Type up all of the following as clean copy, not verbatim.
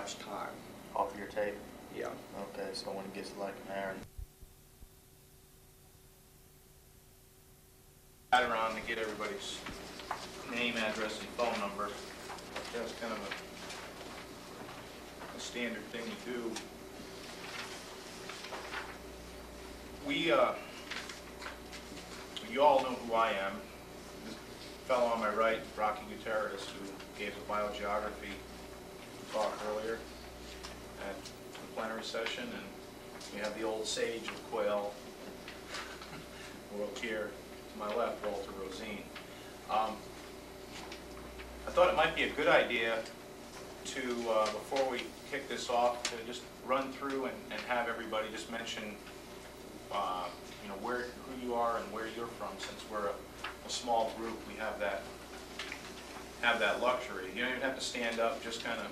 much time. Off of your tape? Yeah. Okay, so when it gets like an hour. Add around to get everybody's name, address, and phone number. That's kind of a standard thing to do. You all know who I am. This fellow on my right, Rocky Gutierrez, who gave the biogeography talk earlier at the plenary session, and we have the old sage of Quail World here to my left, Walter Rosine. I thought it might be a good idea to, before we kick this off, to just run through and have everybody just mention you know, who you are and where you're from. Since we're a small group, we have that luxury. You don't even have to stand up, just kind of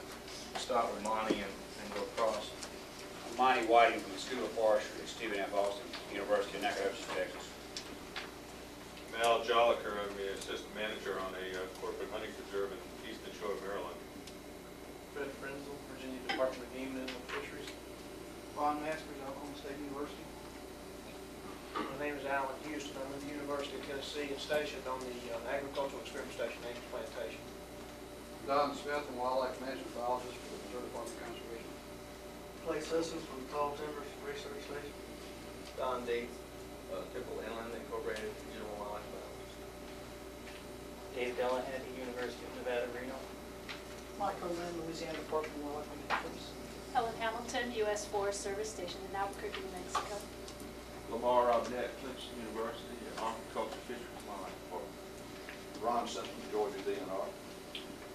start with Monty and go across. I'm Monty Whiting from the School of Forestry at Stephen F. Austin, University of Nacogdoches, Texas. Al Jolliker, I'm the assistant manager on a corporate hunting preserve in Eastern Shore, Maryland. Fred Frenzel, Virginia Department of Game and Fisheries. Ron Masters, Oklahoma State University. My name is Alan Houston. I'm at the University of Tennessee and stationed on the Agricultural Experiment Station, Ames Plantation. Don Smith, and Wildlife Management Biologist for the Missouri Department of Conservation. Clay Sisson from Tall Timbers Research Station. Don Deeds, Typical Inland Incorporated General Wildlife Biologist. Dave Delahanty, University of Nevada, Reno. Mike Coleman, Louisiana Department of Wildlife Management. Helen Hamilton, U.S. Forest Service Station in Albuquerque, New Mexico. Lamar Robnett, Clemson University, Agriculture, Fisheries, and Wildlife Department. Ron Simpson, Georgia DNR.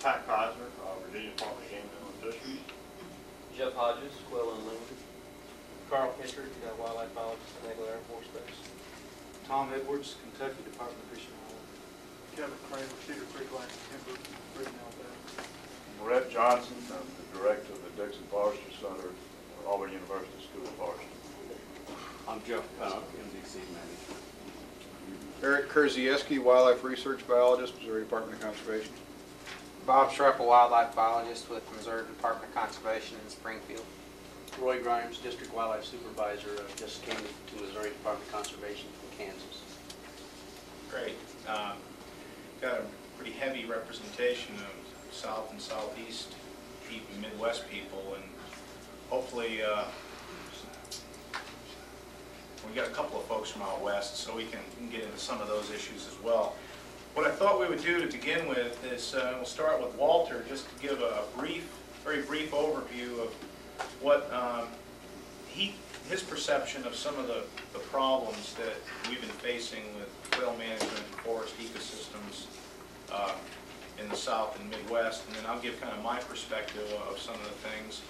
Pat Kaiser, Virginia Department of Game and Fisheries. Jeff Hodges, Quail and Loon. Carl Kittredge, Wildlife Biologist at Naval Air Force Base. Tom Edwards, Kentucky Department of Fish and Wildlife. Kevin Kramer, Cedar Creek Land and Timber, Britain, Alabama. Brett Johnson, I'm the director of the Dixon Forestry Center, Auburn University School of Forestry. I'm Jeff Pennock, MDC Manager. Eric Kurzieski, Wildlife Research Biologist, Missouri Department of Conservation. Bob Schreppel, Wildlife Biologist with the Missouri Department of Conservation in Springfield. Roy Grimes, District Wildlife Supervisor, just came to Missouri Department of Conservation from Kansas. Great. Got a pretty heavy representation of South and Southeast people, Midwest people, and hopefully we got a couple of folks from out west, so we can get into some of those issues as well. What I thought we would do to begin with is we'll start with Walter, just to give a very brief overview of what his perception of some of the problems that we've been facing with quail management and forest ecosystems in the South and Midwest, and then I'll give kind of my perspective of some of the things,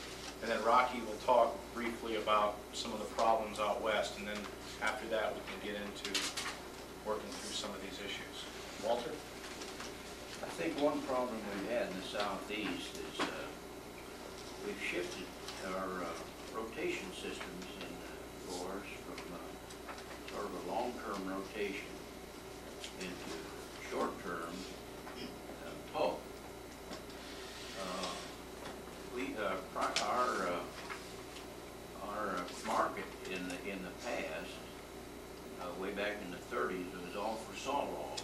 and then Rocky will talk briefly about some of the problems out west, and then after that we can get into working through some of these issues. Walter? I think one problem we've had in the Southeast is we've shifted our rotation systems in the forest from sort of a long-term rotation into short-term pulp. Our market in the past, way back in the 30s, it was all for saw logs,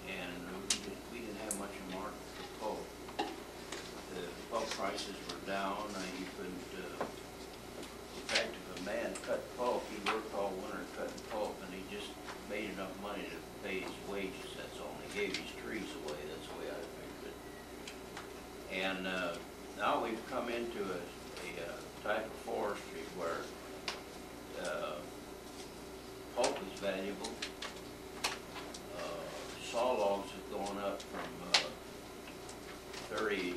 and we didn't have much of a market for pulp. The pulp prices were down. You couldn't. In fact, if a man cut pulp, he worked all winter cutting pulp, and he just made enough money to pay his wages. That's all. And he gave his trees away. That's the way I figured it. And now we've come into a type of forestry where pulp is valuable. Saw logs have gone up from 30,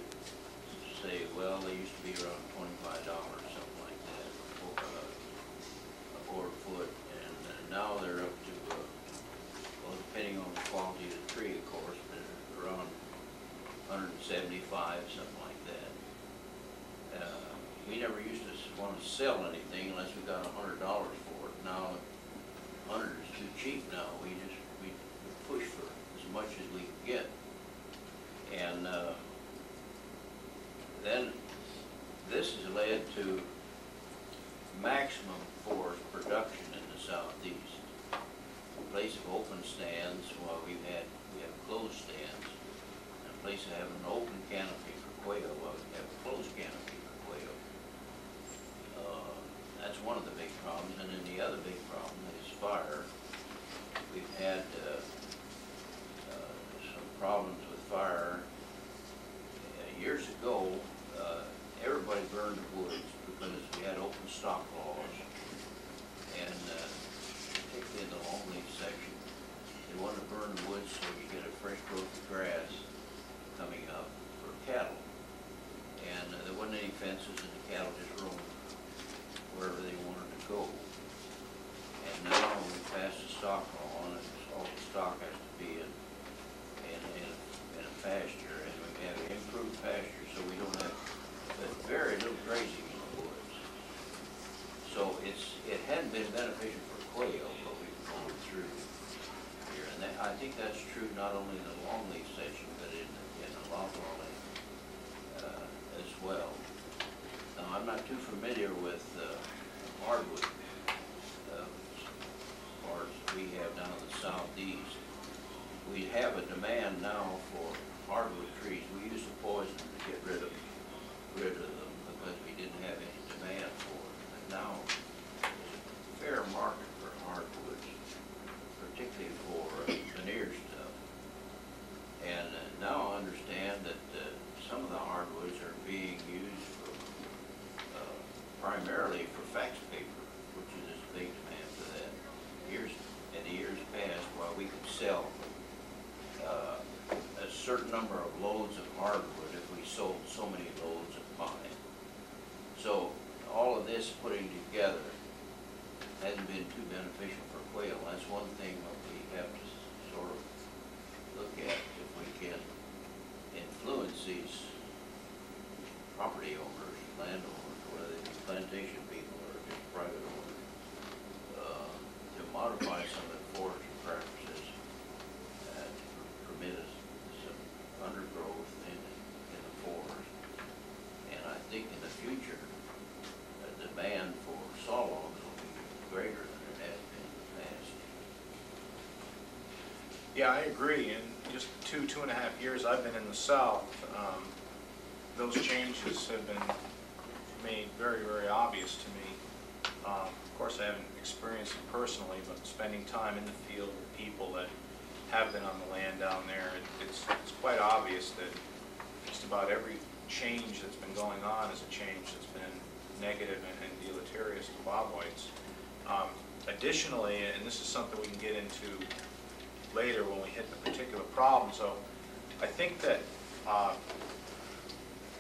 say, well, they used to be around $25, something like that, a board foot, and now they're up to, well, depending on the quality of the tree, of course, but around 175, something like that. We never used to want to sell anything unless we got $100 for it. Now, 100 is too cheap now. We push for as much as we can get. And then this has led to maximum forest production in the southeast. In place of open stands, well, we have closed stands. In place of having an open canopy for quail, well, we have a closed canopy for quail. That's one of the big problems. And then the other big problem is fire. We've had some problems with fire. Years ago, everybody burned the woods because we had open stock laws, and particularly in the longleaf section, they wanted to burn the woods so you get a fresh growth of grass coming up for cattle. And there wasn't any fences, and the cattle just roamed wherever they wanted to go. And now we passed a stock law, and all the stock has to be in a pasture, and we have improved pasture, so we don't have very little grazing in the woods. So it hadn't been beneficial for quail, but we've gone through here, and I think that's true not only in the longleaf section, but in the loblolly as well. Now, I'm not too familiar with hardwood as we have down in the southeast. We have a demand now for hardwood trees. We used to poison to get rid of them because we didn't have any demand for them. And now there's a fair market for hardwoods, particularly for veneer stuff. And now I understand that some of the hardwoods are being used for, primarily for fax paper, which is a big demand for that. In the years past, while we could sell a certain number of loads of hardwood if we sold so many loads of pine. So all of this putting together hasn't been too beneficial for quail. That's one thing that we have to sort of look at, if we can influence these property owners, landowners, whether they be plantation people or just private owners, to modify some of the forestry practices and permit us some undergrowth in the forest. And I think in the future, the demand for sawlogs will be greater than it has been in the past. Yeah, I agree. In just 2.5 years I've been in the South, those changes have been made very, very obvious to me. Of course, I haven't experienced it personally, but spending time in the field with people that have been on the land down there, it's quite obvious that just about every change that's been going on is a change that's been negative and deleterious to bobwhites. Additionally, and this is something we can get into later when we hit the particular problem, so I think that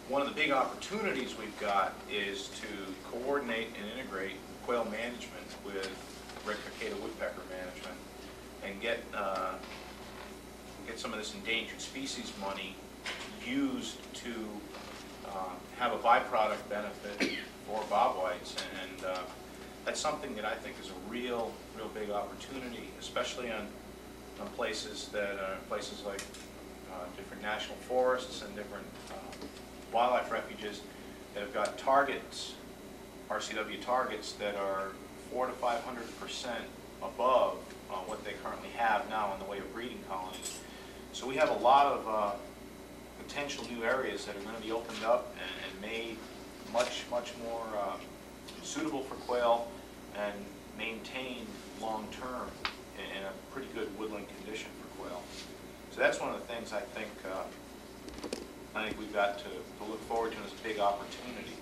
one of the big opportunities we've got is to coordinate and integrate quail management with red cockaded woodpecker management and get some of this endangered species money used to have a byproduct benefit for bobwhites, and that's something that I think is a real big opportunity, especially on places like different national forests and different wildlife refuges that have got targets, RCW targets, that are 400% to 500% above what they currently have now in the way of breeding colonies. So we have a lot of potential new areas that are going to be opened up and made much more suitable for quail and maintained long term in a pretty good woodland condition for quail. So that's one of the things I think we've got to look forward to as a big opportunity.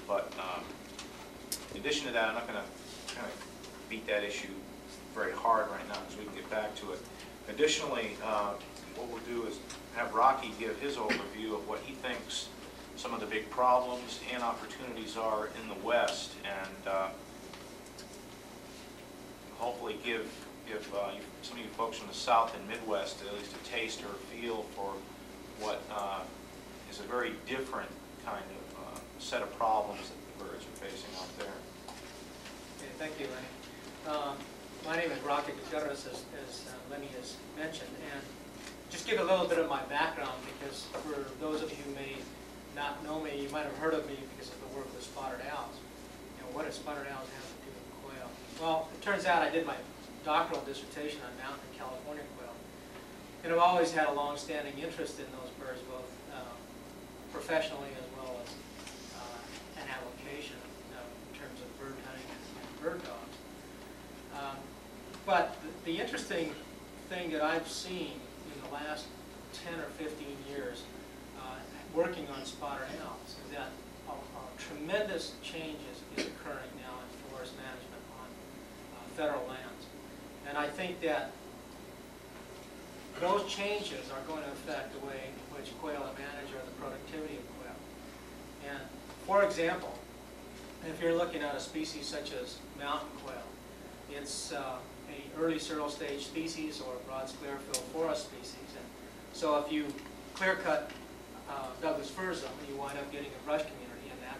But in addition to that, I'm not going to kind of beat that issue very hard right now because we can get back to it. Additionally, what we'll do is have Rocky give his overview of what he thinks some of the big problems and opportunities are in the West, and hopefully give some of you folks from the South and Midwest at least a taste or a feel for what is a very different kind of set of problems that the birds are facing out there. Okay, thank you, Lenny. My name is Rocky Gutierrez, as Lenny has mentioned, and just give a little bit of my background, because for those of you who may not know me, you might have heard of me because of the work with spotted owls. You know, what do spotted owls have to do with quail? Well, it turns out I did my doctoral dissertation on mountain California quail. And I've always had a long-standing interest in those birds, both professionally as well as an application in terms of bird hunting and bird dogs. But the interesting thing that I've seen in the last 10 or 15 years working on spotted owls is that tremendous changes is occurring now in forest management on federal lands. And I think that those changes are going to affect the way in which quail are managed or the productivity of quail. And for example, if you're looking at a species such as mountain quail, it's a early seral stage species or a broad sclerophyll forest species. And so if you clear cut Douglas fir zone, you wind up getting a brush community, and that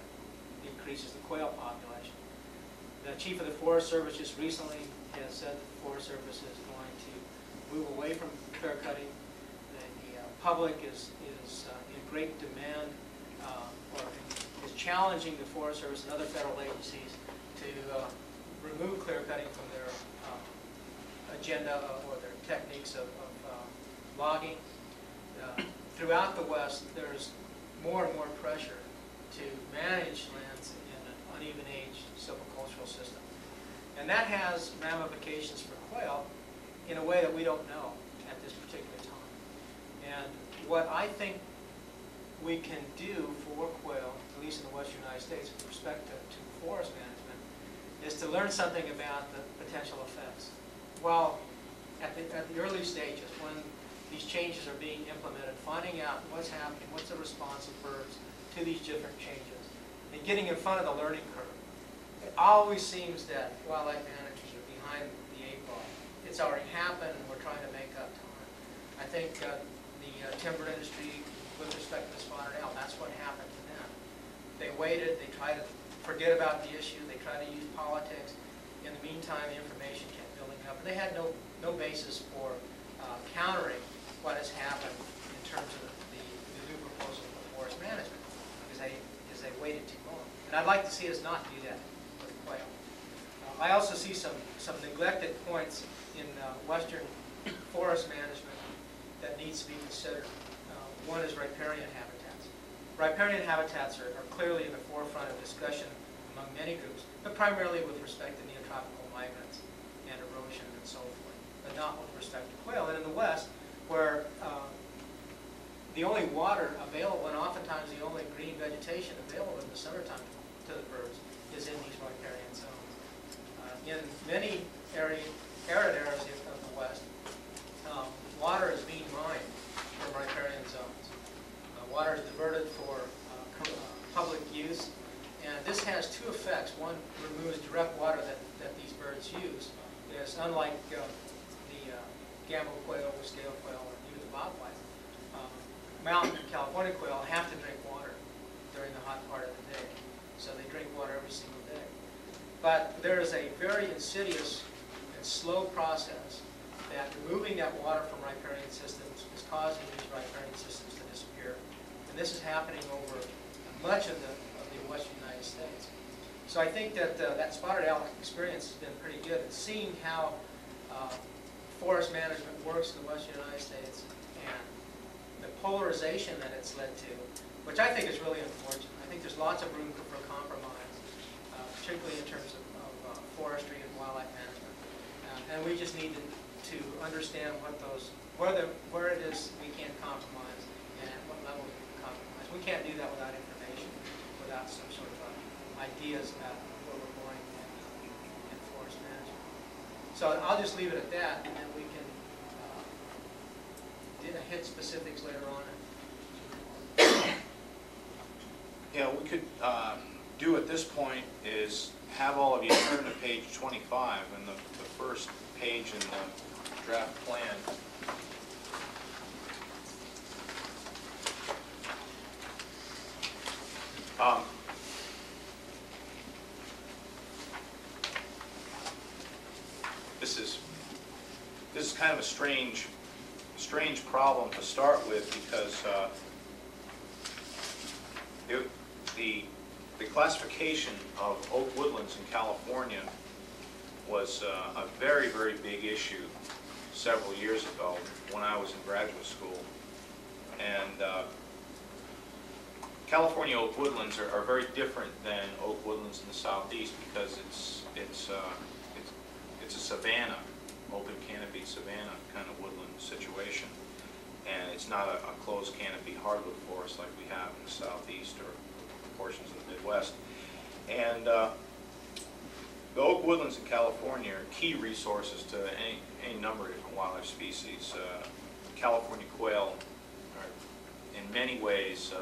increases the quail population. The chief of the Forest Service just recently has said that the Forest Service is going to move away from clear cutting. The public is in great demand or is challenging the Forest Service and other federal agencies to remove clear cutting from their agenda or their techniques of logging. Throughout the West, there's more and more pressure to manage lands in an uneven age silvicultural system. And that has ramifications for quail in a way that we don't know at this particular time. And what I think we can do for quail, at least in the western United States, with respect to forest management, is to learn something about the potential effects. While at the early stages, when these changes are being implemented, finding out what's happening, what's the response of birds to these different changes, and getting in front of the learning curve. It always seems that wildlife managers are behind the 8 ball. It's already happened, and we're trying to make up time. I think the timber industry, with respect to the spotted owl, that's what happened to them. They waited, they tried to forget about the issue, they tried to use politics. In the meantime, the information kept building up, and they had no basis for countering what has happened in terms of the new proposal for forest management, because they waited too long. And I'd like to see us not do that with quail. I also see some neglected points in western forest management that needs to be considered. One is riparian habitats. Riparian habitats are clearly in the forefront of discussion among many groups, but primarily with respect to neotropical migrants and erosion and so forth, but not with respect to quail. And in the West, where the only water available, and oftentimes the only green vegetation available in the summertime to the birds, is in these riparian zones. In many arid areas of the West, water is being mined from riparian zones. Water is diverted for public use, and this has two effects. One, removes direct water that these birds use. It's unlike the gamble quail, the scale quail, or even the bobwhite. Mountain California quail have to drink water during the hot part of the day, so they drink water every single day. But there is a very insidious and slow process that removing that water from riparian systems is causing these riparian systems to disappear. And this is happening over much of the western United States. So I think that that spotted owl experience has been pretty good at seeing how forest management works in the western United States and the polarization that it's led to, which I think is really unfortunate. I think there's lots of room for compromise, particularly in terms of forestry and wildlife management. And we just need to understand what where it is we can compromise and at what level we can compromise. We can't do that without information, without some sort of ideas about where we're going in forest management. So I'll just leave it at that, and then we can hit specifics later on. Yeah, we could do at this point is have all of you turn to page 25 and the first page in the draft plan. This is kind of a strange problem to start with because classification of oak woodlands in California was a very, very big issue several years ago when I was in graduate school. And California oak woodlands are very different than oak woodlands in the southeast because it's a savanna, open canopy savanna kind of woodland situation. And it's not a closed canopy hardwood forest like we have in the southeast or portions of the Midwest. And the oak woodlands in California are key resources to any number of different wildlife species. California quail are in many ways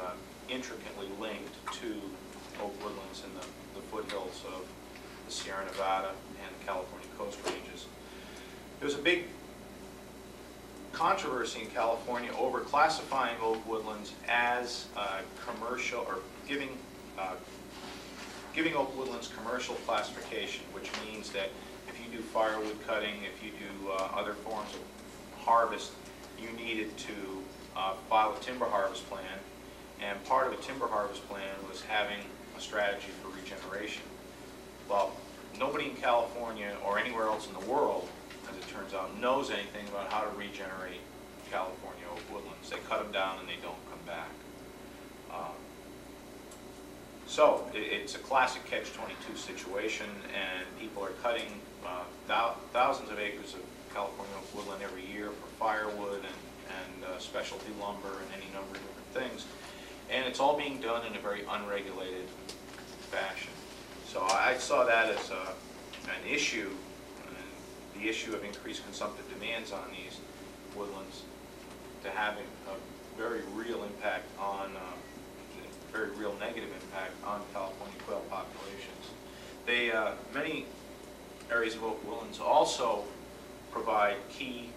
intricately linked to oak woodlands in the foothills of the Sierra Nevada and the California coast ranges. There's a big controversy in California over classifying oak woodlands as commercial, or giving oak woodlands commercial classification, which means that if you do firewood cutting, if you do other forms of harvest, you needed to file a timber harvest plan, and part of a timber harvest plan was having a strategy for regeneration. Well, nobody in California or anywhere else in the world, as it turns out, knows anything about how to regenerate California oak woodlands. They cut them down and they don't come back. So it's a classic catch-22 situation, and people are cutting thousands of acres of California oak woodland every year for firewood and specialty lumber and any number of different things. And it's all being done in a very unregulated fashion. So I saw that as an issue, the issue of increased consumptive demands on these woodlands, to having a very real impact on, very real negative impact on California quail populations. They, many areas of oak woodlands also provide key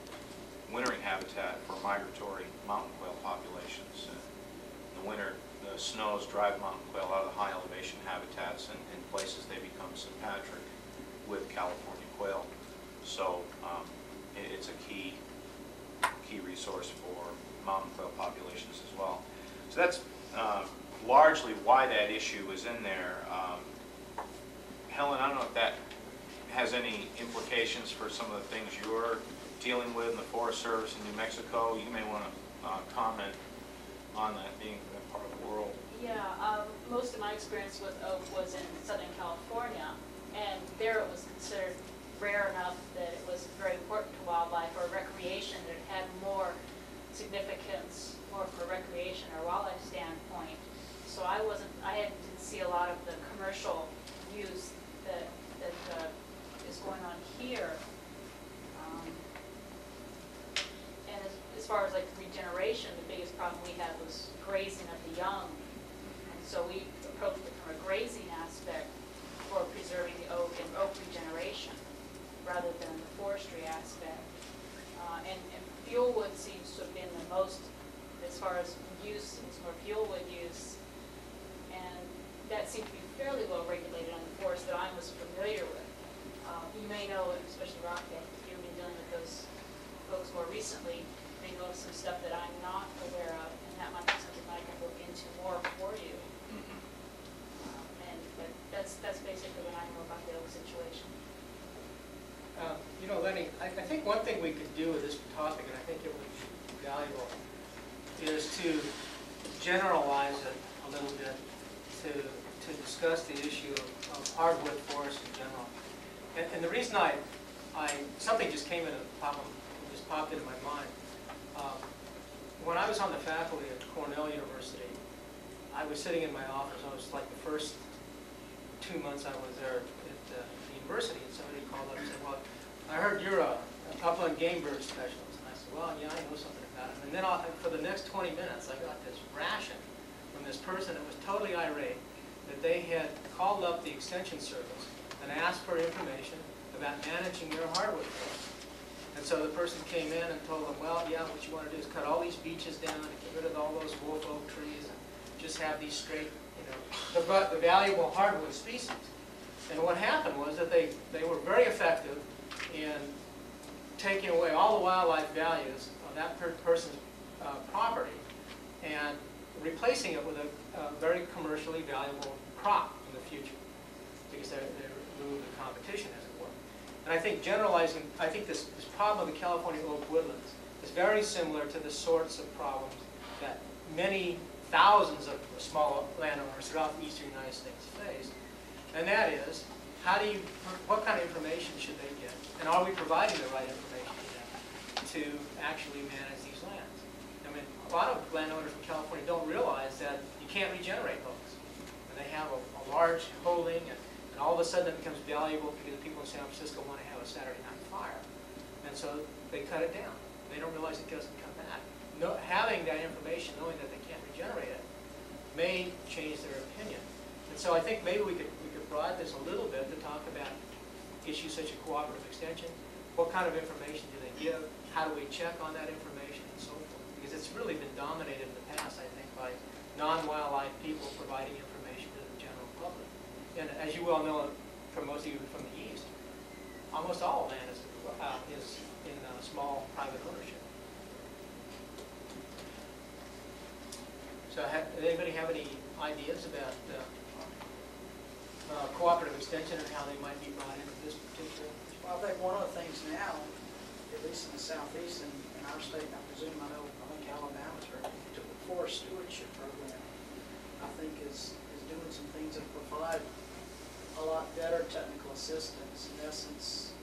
wintering habitat for migratory mountain quail populations. In the winter, the snows drive mountain quail out of the high elevation habitats, and in places they become sympatric with California quail. So it's a key resource for mountain quail populations as well. So that's largely why that issue is in there. Helen, I don't know if that has any implications for some of the things you're dealing with in the Forest Service in New Mexico. You may want to comment on that, being that part of the world. Yeah, most of my experience with oak was in Southern California, and there it was considered rare enough that it was very important to wildlife or recreation, that it had more significance, more from a recreation or wildlife standpoint. So I didn't see a lot of the commercial use that is going on here. And as far as like regeneration, the biggest problem we had was grazing of the young. And so we approached it from a grazing aspect for preserving the oak and oak regeneration, rather than the forestry aspect. And fuel wood seems to have been the most, as far as use, it was more fuel wood use. And that seemed to be fairly well regulated on the forest that I was familiar with. You may know, especially Rockhead, if you've been dealing with those folks more recently, may know some stuff that I'm not aware of, and that might be something I can look into more for you. But that's basically what I know about the oak situation. You know, Lenny, I think one thing we could do with this topic, and I think it would be valuable, is to generalize it a little bit to discuss the issue of hardwood forests in general. And the reason something just came in, just popped into my mind. When I was on the faculty at Cornell University, I was sitting in my office. I was like the first 2 months I was there at the university, and somebody called up and said, "Well, I heard you're a upland game bird specialist." And I said, "Well, yeah, I know something about it." And then for the next 20 minutes, I got this ration from this person that was totally irate that they had called up the Extension Service and asked for information about managing their hardwood forest. And so the person came in and told them, "Well, yeah, what you want to do is cut all these beeches down and get rid of all those wolf oak trees and just have these straight, the valuable hardwood species." And what happened was that they were very effective in taking away all the wildlife values of that person's property, and replacing it with a very commercially valuable crop in the future, because they're removing the competition, as it were. And I think generalizing, I think this problem of the California oak woodlands is very similar to the sorts of problems that many thousands of small landowners throughout the eastern United States face. And that is, what kind of information should they get? And are we providing the right information to them to actually manage these lands? I mean, a lot of landowners in California don't realize that you can't regenerate those. And they have a large holding, and all of a sudden it becomes valuable because people in San Francisco want to have a Saturday night fire. And so they cut it down. They don't realize it doesn't come back. Having that information, knowing that they can't regenerate it, may change their opinion. And so I think maybe we could broaden this a little bit to talk about issues such as cooperative extension. What kind of information do they give? How do we check on that information, and so forth? Because it's really been dominated in the past, I think, by non-wildlife people providing information to the general public. And as you well know, for most of you from the east, almost all land is in small private ownership. So does anybody have any ideas about cooperative extension and how they might be brought into this particular? Well, I think one of the things now, at least in the southeast and in our state, and I presume I think Alabama's right, the Forest Stewardship program, I think is doing some things that provide a lot better technical assistance. In essence,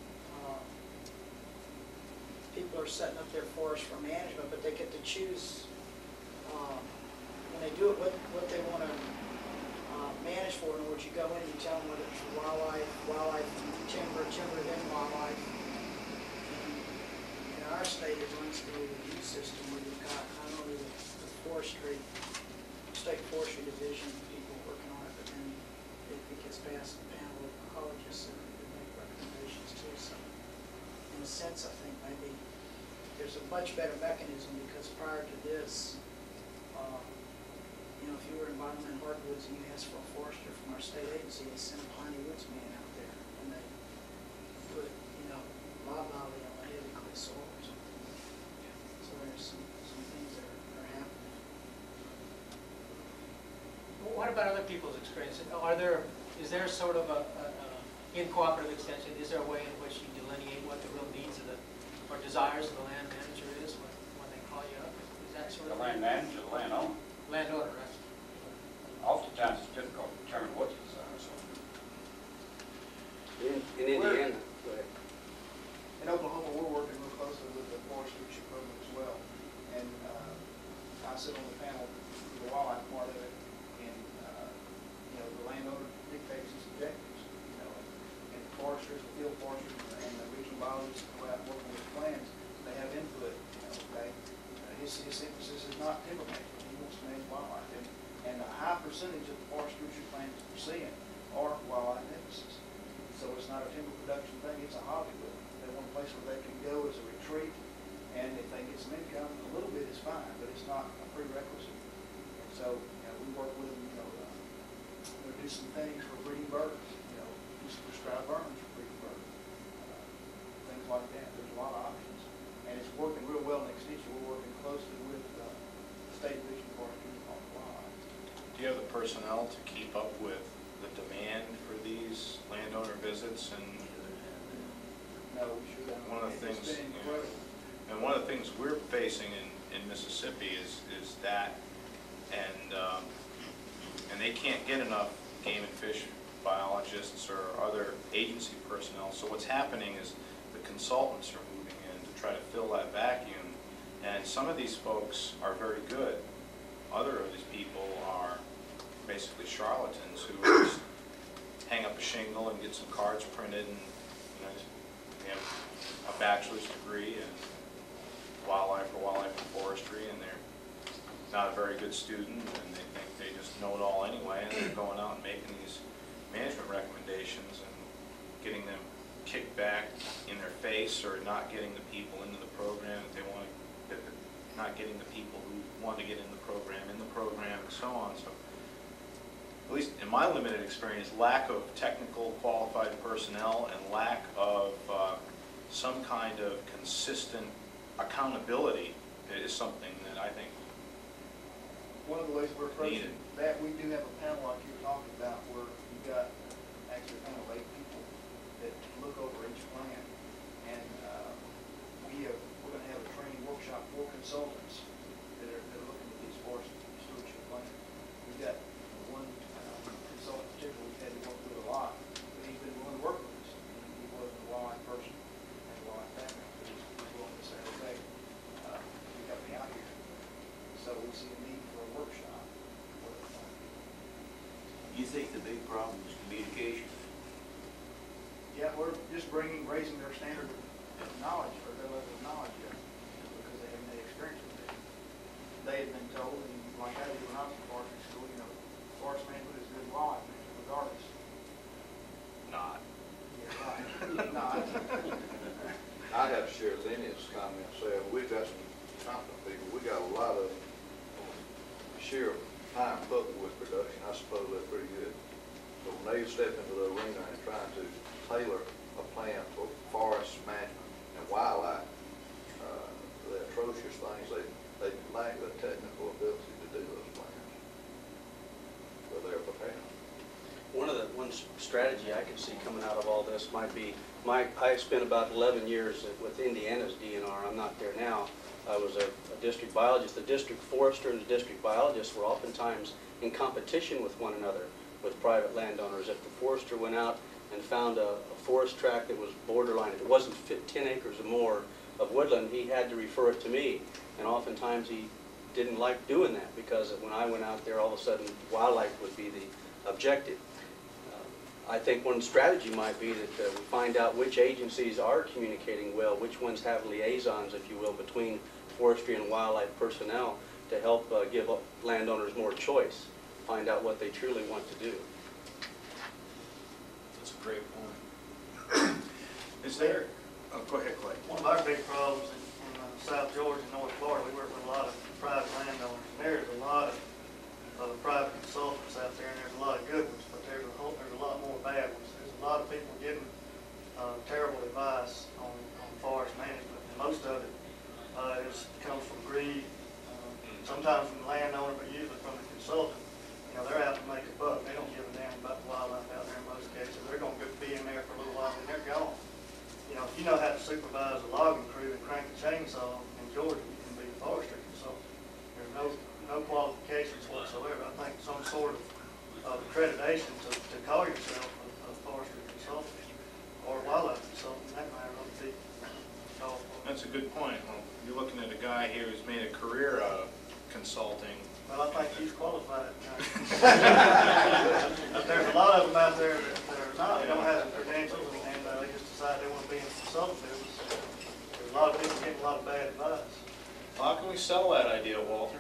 people are setting up their forest for management, but they get to choose when they do it what they want to manage for. In other words, you go in, you tell them whether it's wildlife, timber, then wildlife. And in our state, it runs through the youth system where you've got not only the state forestry division people working on it, but then it gets past the panel of ecologists that make recommendations too. So in a sense, I think maybe there's a much better mechanism, because prior to this, if you were involved in Hardwoods and you asked for a forester from our state agency, they sent a piney woods man out there, and they put, loblolly on the heavy clay soil or something. So there's some things that are happening. Well, what about other people's experience? Is there sort of in cooperative extension, is there a way in which you delineate what the real needs of or desires of the land manager is when they call you up? Is that sort of The land manager, the landowner. Landowner, right? Oftentimes it's difficult to determine what the desires are. In Indiana, go ahead. In Oklahoma, we're working real closely with the Forest Stewardship program as well. And I sit on the panel for the wildlife part of it, and the landowner dictates his objectives, and the foresters, the field foresters, and the regional biologists go out and work with plans. They have input, okay? His emphasis is not timber management. He wants to manage wildlife. And a high percentage of the forest stewardship plans we're seeing are wildlife emphasis. So it's not a timber production thing, it's a hobby with them. They want a place where they can go as a retreat, and if they get some income, a little bit is fine, but it's not a prerequisite. And so, we work with them, do some things for breeding birds, do some prescribed burns for breeding birds, things like that. There's a lot of options. And it's working real well in Extension. We're working closely with the State Division of Forestry on wildlife. Do you have the personnel to keep up with the demand for these landowner visits? And no, we sure don't. One of the things, it's been incredible. And one of the things we're facing in Mississippi is that, and they can't get enough game and fish biologists or other agency personnel. So what's happening is the consultants are moving in to try to fill that vacuum. And some of these folks are very good. Other of these people are basically charlatans who just hang up a shingle and get some cards printed, and they have a bachelor's degree in wildlife and forestry, and they're not a very good student, and they think they just know it all anyway, and they're going out and making these management recommendations and getting them kicked back in their face, or not getting the people into the program that they want to, not getting the people who want to get in the program, and so on. So, at least in my limited experience, lack of technical qualified personnel and lack of some kind of consistent accountability is something that I think one of the ways we're approaching that, we do have a panel like you were talking about, where you've got actually a panel of 8 people that look over each plan. And we're going to have a training workshop for consultants that are looking at these forest stewardship plans. We've got one consultant particularly we've had to work with a lot, but he's been willing to work with us. He wasn't a wildlife person, has a wildlife background, but he's willing to say, okay, you got me out here. So we see a need for a workshop. You think the big problem is communication? Yeah, we're just raising their standard of knowledge, or their level of knowledge, because they haven't had experience with it. They had been told, and like I did when I was in forestry school, forest management is good wildlife management regardless. Not. Yeah, right. Not. I have to share Lenny's comments there. We've got some competent people. We got a lot of sheer time put with production. I suppose that's pretty good. So when they step into the arena and trying to tailor a plan for forest management and wildlife, the atrocious things, they lack the technical ability to do those plans. So they're prepared. One strategy I could see coming out of all this might be, I spent about 11 years with Indiana's DNR. I'm not there now. I was a district biologist. The district forester and the district biologist were oftentimes in competition with one another with private landowners. If the forester went out and found a forest tract that was borderline, if it wasn't 10 acres or more of woodland, he had to refer it to me. And oftentimes he didn't like doing that, because when I went out there, all of a sudden wildlife would be the objective. I think one strategy might be that we find out which agencies are communicating well, which ones have liaisons, if you will, between forestry and wildlife personnel to help give landowners more choice, find out what they truly want to do. That's a great point. Is there, oh, go ahead, Clay. One of our big problems in South Georgia and North Florida, we work with a lot of private landowners, and there's a lot of private consultants out there, and there's a lot of good ones, but there's a lot more bad ones. There's a lot of people getting terrible advice on forest management, and most of it comes from greed, sometimes from the landowner, but usually from the consultant. They're out to make a buck. They don't give a damn about the wildlife out there in most cases. They're going to be in there for a little while, and they're gone. If you know how to supervise a logging crew and crank a chainsaw in Georgia, you can be a forestry consultant. There's no qualifications whatsoever. I think some sort of accreditation to call yourself a forestry consultant or a wildlife consultant, that matter would be called for. That's a good point. Well, you're looking at a guy here who's made a career out of consulting. Well, I think he's qualified. But there's a lot of them out there that are not, don't have the credentials, and they just decide they want to be in the consultant business. There's a lot of people getting a lot of bad advice. How can we sell that idea, Walter?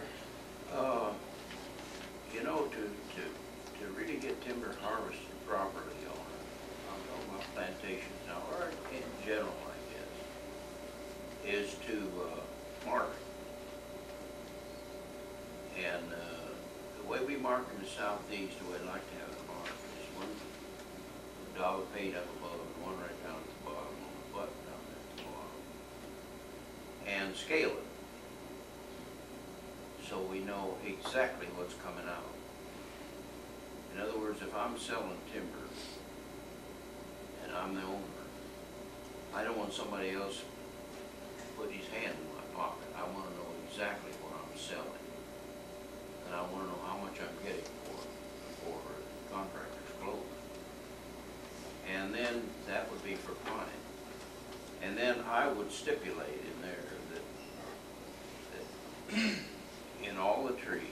To really get timber harvested properly I'm talking about plantations now, or in general, I guess, is to market. And the way we mark in the southeast, the way I'd like to have it marked, is one dollar paid up above and one right down at the bottom, on the button down there at the bottom. And scale it, so we know exactly what's coming out. In other words, if I'm selling timber and I'm the owner, I don't want somebody else to put his hand in my pocket. I want to know exactly what I'm selling. And I want to know how much I'm getting before the contractor's close. And then that would be for pine. And then I would stipulate in there that in all the trees,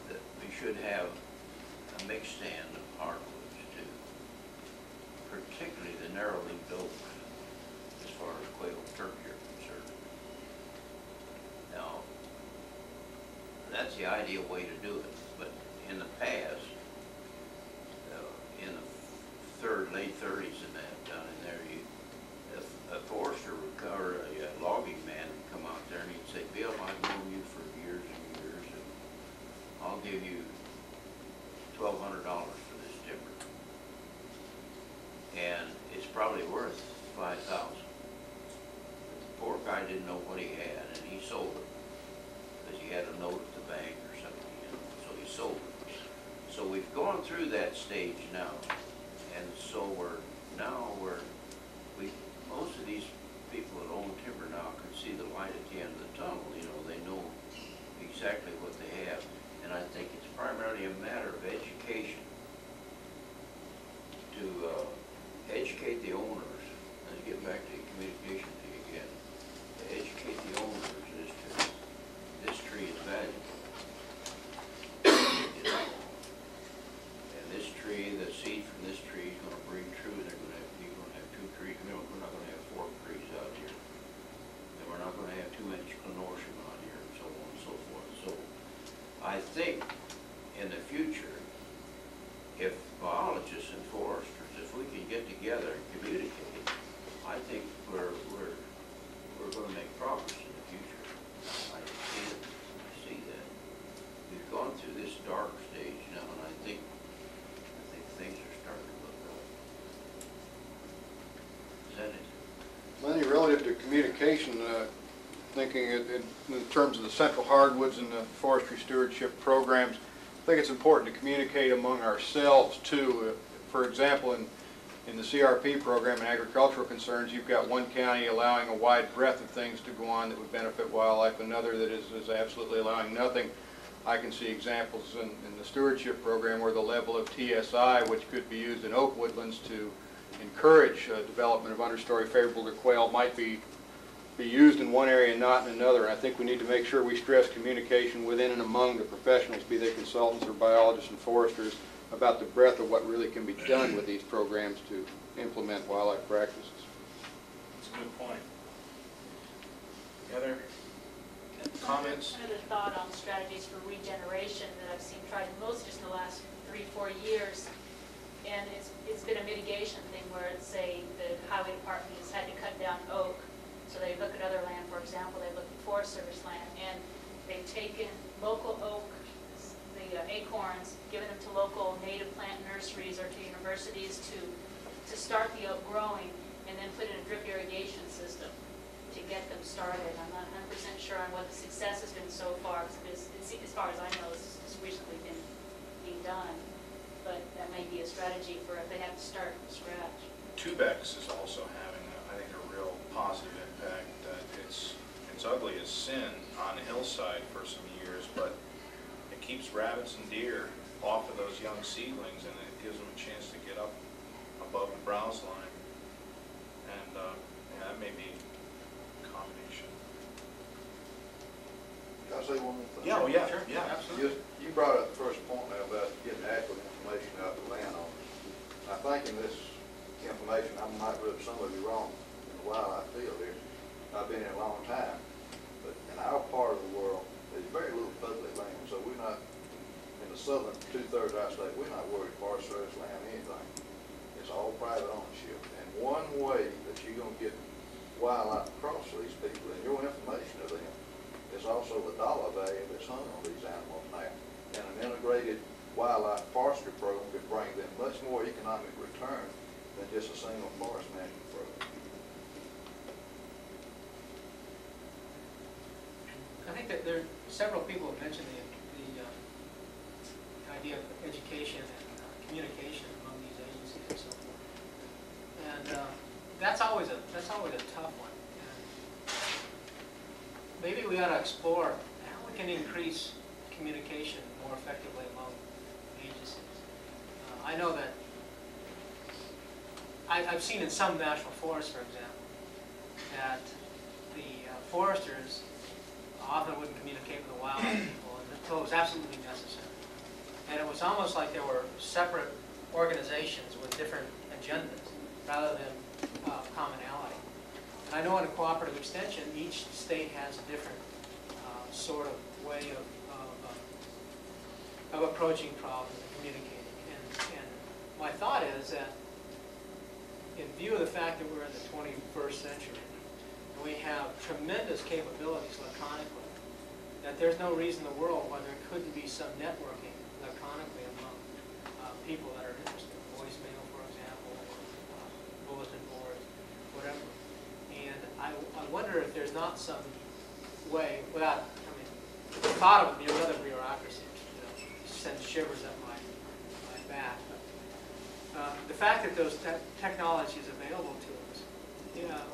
that we should have a mixed stand of hardwoods too, particularly the narrow-leaved oak, as far as quail and turkey are concerned. Now, that's the ideal way to do it, but in the past, in the late 30s and that, down in there, a forester or a logging man would come out there and he'd say, Bill, I've known you for years and years, and I'll give you $1,200 for this timber. And it's probably worth $5,000. But the poor guy didn't know what he had, and he sold it because he had a note at the bank or something, you know, so he sold it. So we've gone through that stage now, and so most of these people that own timber now can see the light at the end of the tunnel, you know, they know exactly what they have. And I think it's primarily a matter of education, to educate the owners. Let's get back to the communication thing again. To educate the owners as to this tree is valuable. You know, and this tree, the seed from this tree is going to breed true. You're going to have two trees. You know, we're not going to have 4 trees out here. And we're not going to have too much clonortium out here, and so on and so forth. So I think in the future, if biologists and foresters, if we can get together and communicate, I think we're going to make progress in the future. I see it. I see that. We've gone through this dark stage now, and I think things are starting to look up. Is that it? Lenny, relative to communication, thinking in terms of the central hardwoods and the forestry stewardship programs, I think it's important to communicate among ourselves too. For example, in the CRP program in agricultural concerns, you've got one county allowing a wide breadth of things to go on that would benefit wildlife, another that is absolutely allowing nothing. I can see examples in the stewardship program where the level of TSI, which could be used in oak woodlands to encourage development of understory favorable to quail, might be used in one area and not in another. And I think we need to make sure we stress communication within and among the professionals, be they consultants or biologists and foresters, about the breadth of what really can be done with these programs to implement wildlife practices. That's a good point. Other comments? Another thought on strategies for regeneration that I've seen tried most just in the last 3-4 years. And it's been a mitigation thing where it's, say, the highway department has had to cut down oak. So they look at other land, for example, they look at Forest Service land, and they've taken local oak, the acorns, given them to local native plant nurseries or to universities to start the oak growing, and then put in a drip irrigation system to get them started. I'm not 100% sure on what the success has been so far, because as far as I know, it's just recently been being done. But that may be a strategy for if they have to start from scratch. Tubex is also having, I think, a real positive impact. It's ugly as sin on the hillside for some years, but it keeps rabbits and deer off of those young seedlings, and it gives them a chance to get up above the browse line. And yeah, that may be a combination. Can I say one more thing? Yeah, oh yeah, sure. Yeah, absolutely. You brought up the first point now about getting accurate information out of the landowners. I think in this information, I might rub some of you wrong in the wildlife field here. I've been here a long time, but in our part of the world, there's very little public land, so we're not, in the southern 2/3 of our state, we're not worried Forest Service land or anything. It's all private ownership. And one way that you're going to get wildlife across to these people and your information to them is also the dollar value that's hung on these animals now. And an integrated wildlife forestry program could bring them much more economic return than just a single forest management program. I think that there are several people have mentioned the idea of education and communication among these agencies and so forth. And that's always a tough one. And maybe we ought to explore how we can increase communication more effectively among agencies. I know that I've seen in some national forests, for example, that the foresters often wouldn't communicate with the wildlife people until it was absolutely necessary. And it was almost like there were separate organizations with different agendas rather than commonality. And I know in a cooperative extension, each state has a different sort of way of approaching problems and communicating. And my thought is that in view of the fact that we're in the 21st century, and we have tremendous capabilities electronically, that there's no reason in the world why there couldn't be some networking electronically among people that are interested. Voicemail, for example, or bulletin boards, whatever. And I wonder if there's not some way, without, I mean, the thought of it would be another bureaucracy, send shivers up my back. But, the fact that those technology is available to us,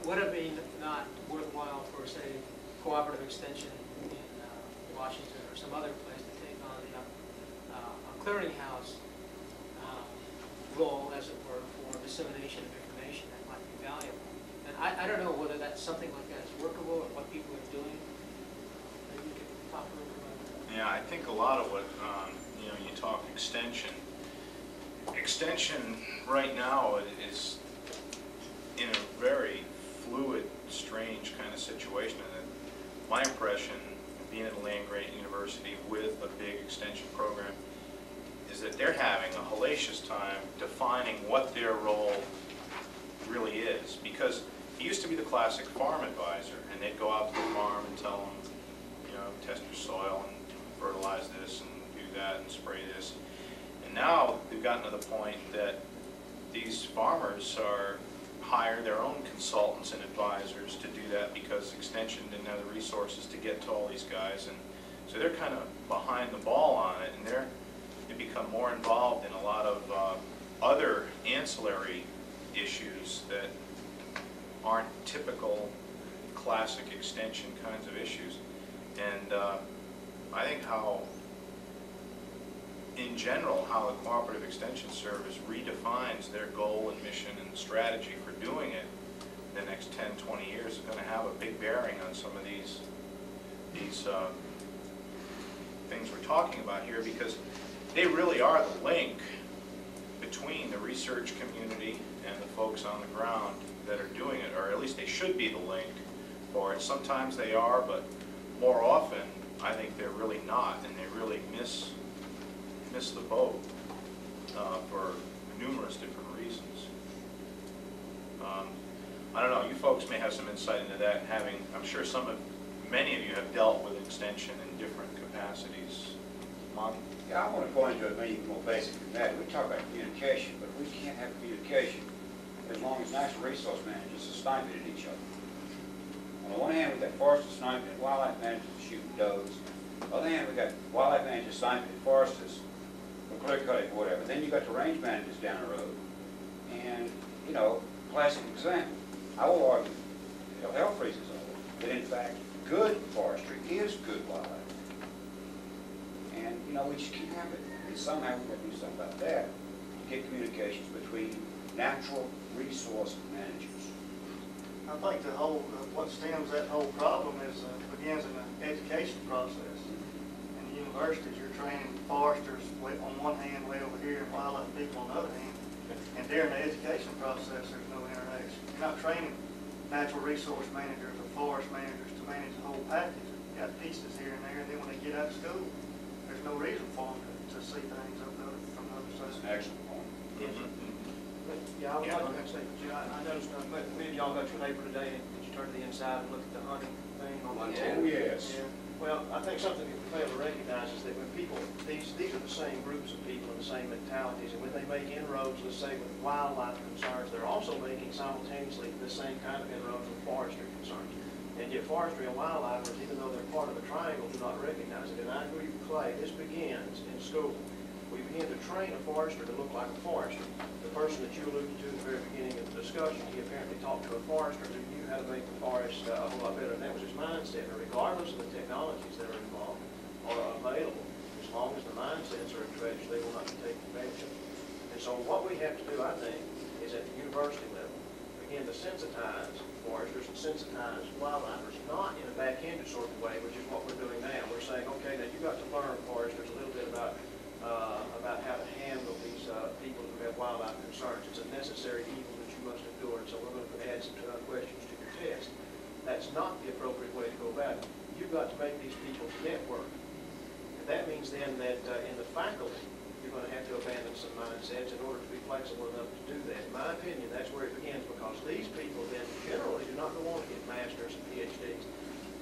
would it be not worthwhile for, say, Cooperative Extension in Washington or some other place to take on a clearinghouse role, as it were, for dissemination of information that might be valuable? And I don't know whether that's something like that is workable or what people are doing. Maybe you could talk a little bit about that. Yeah, I think a lot of what, you talk extension. Extension right now is in a very fluid, strange kind of situation. And my impression, being at a land-grant university with a big extension program, is that they're having a hellacious time defining what their role really is. Because it used to be the classic farm advisor, and they'd go out to the farm and tell them, test your soil and fertilize this and do that and spray this. And now they've gotten to the point that these farmers hire their own consultants and advisors to do that, because Extension didn't have the resources to get to all these guys. And so they're kind of behind the ball on it, and they become more involved in a lot of other ancillary issues that aren't typical classic extension kinds of issues. And I think in general, how the Cooperative Extension Service redefines their goal and mission and strategy for doing it the next 10, 20 years is going to have a big bearing on some of these things we're talking about here, because they really are the link between the research community and the folks on the ground that are doing it, or at least they should be the link for it. Sometimes they are, but more often I think they're really not, and they really miss the boat for numerous different reasons. I don't know, you folks may have some insight into that, I'm sure many of you have dealt with extension in different capacities. Monty? Yeah, I want to point to it maybe more basic than that. We talk about communication, but we can't have communication as long as natural resource managers are sniping at each other. On the one hand, we've got foresters sniping at wildlife managers shooting does. On the other hand, we've got wildlife managers sniping at foresters for clear cutting or whatever. Then you've got the range managers down the road. And, classic example, I will argue, hell freezes over, that in fact, good forestry is good wildlife. And, we just can't have it. And somehow we've got to do something about that to get communications between natural resource managers. I think what stems that whole problem begins in the education process. In the universities, you're training foresters on one hand, way over here, and wildlife people on the other hand. And during the education process, there's no interaction. You're not training natural resource managers or forest managers to manage the whole package. You got pieces here and there, and then when they get out of school, there's no reason for them to see things from the other side. That's an excellent point. Yeah, I would like to say, I noticed many of y'all go to a neighbor today, and did you turn to the inside and look at the hunting thing on the Oh, yes. Yeah. Well, I think something that we fail to recognize is that when people, these are the same groups of people and the same mentalities, and when they make inroads, let's say with wildlife concerns, they're also making simultaneously the same kind of inroads with forestry concerns. And yet forestry and wildlife, even though they're part of a triangle, do not recognize it. And I agree with Clay, this begins in school. We begin to train a forester to look like a forester. The person that you alluded to at the very beginning of the discussion, he apparently talked to a forester who knew how to make the forest a whole lot better, and that was his mindset. And regardless of the technologies that are involved or are available, as long as the mindsets are entrenched, they will not be taken advantage of. And so what we have to do, I think, is at the university level, begin to sensitize foresters and sensitize wildlifers, not in a backhanded sort of way, which is what we're doing now. We're saying, okay, now you've got to learn, foresters, a little bit about how to handle these people who have wildlife concerns. It's a necessary evil that you must endure, and so we're going to add some questions to your test. That's not the appropriate way to go about it. You've got to make these people network. And that means then that in the faculty, you're going to have to abandon some mindsets in order to be flexible enough to do that. In my opinion, that's where it begins, because these people then generally do not go on to get masters and PhDs.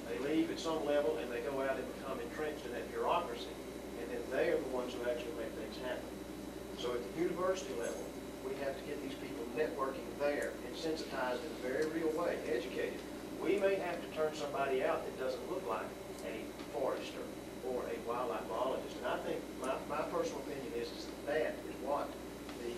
They leave at some level and they go out and become entrenched in that bureaucracy. And then they are the ones who actually make things happen. So at the university level, we have to get these people networking there and sensitized in a very real way, educated. We may have to turn somebody out that doesn't look like a forester for a wildlife biologist. And I think, my personal opinion is that is what the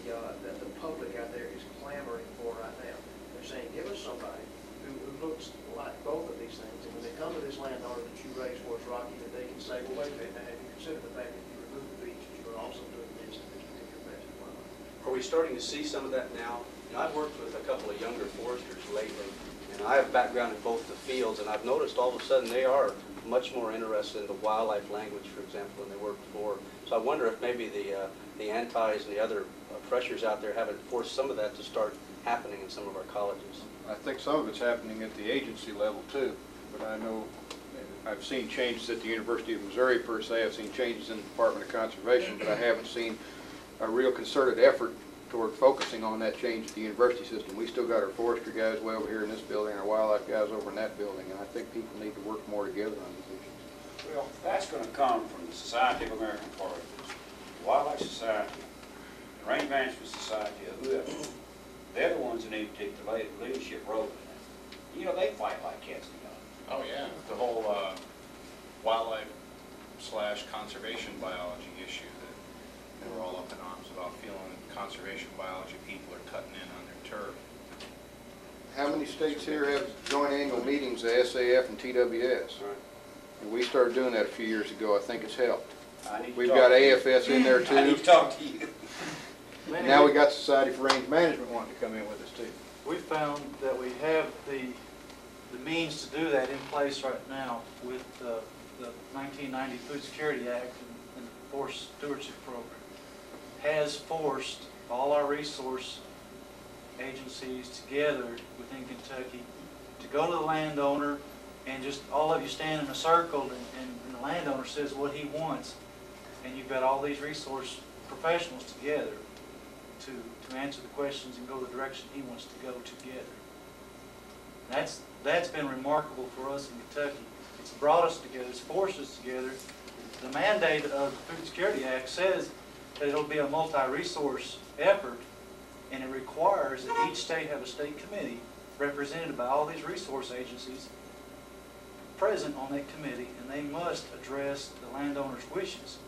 public out there is clamoring for right now. They're saying, give us somebody who looks like both of these things. And when they come to this landowner that you raised for us, Rocky, that they can say, well, wait a minute, now have you considered the fact that you remove the beach, that you're also doing this to this particular patch of wildlife? Are we starting to see some of that now? You know, I've worked with a couple of younger foresters lately, and I have background in both the fields, and I've noticed all of a sudden they are much more interested in the wildlife language, for example, than they were before. So I wonder if maybe the antis and the other pressures out there haven't forced some of that to start happening in some of our colleges. I think some of it's happening at the agency level too, but I know I've seen changes at the University of Missouri per se. I've seen changes in the Department of Conservation, but I haven't seen a real concerted effort toward focusing on that change at the university system. We still got our forestry guys way over here in this building, our wildlife guys over in that building, and I think people need to work more together on these issues. Well, that's going to come from the Society of American Forests, the Wildlife Society, the Range Management Society, or whoever. They're the ones that need to take the leadership role in that. You know, they fight like cats and dogs. Oh, yeah, the whole wildlife/conservation biology issue that they were all up in arms about, feeling conservation biology people are cutting in on their turf. How many states here have joint annual meetings, the SAF and TWS? Right. And we started doing that a few years ago. I think it's helped. I need to We've talk got to you. AFS in there too. I need to talk to you. Now we got Society for Range Management wanting to come in with us too. We found that we have the means to do that in place right now with the 1990 Food Security Act and the Forest Stewardship Program. Has forced all our resource agencies together within Kentucky to go to the landowner and just all of you stand in a circle and the landowner says what he wants, and you've got all these resource professionals together to answer the questions and go the direction he wants to go together. That's been remarkable for us in Kentucky. It's brought us together, it's forced us together. The mandate of the Food Security Act says that it'll be a multi-resource effort, and it requires that each state have a state committee represented by all these resource agencies present on that committee, and they must address the landowner's wishes.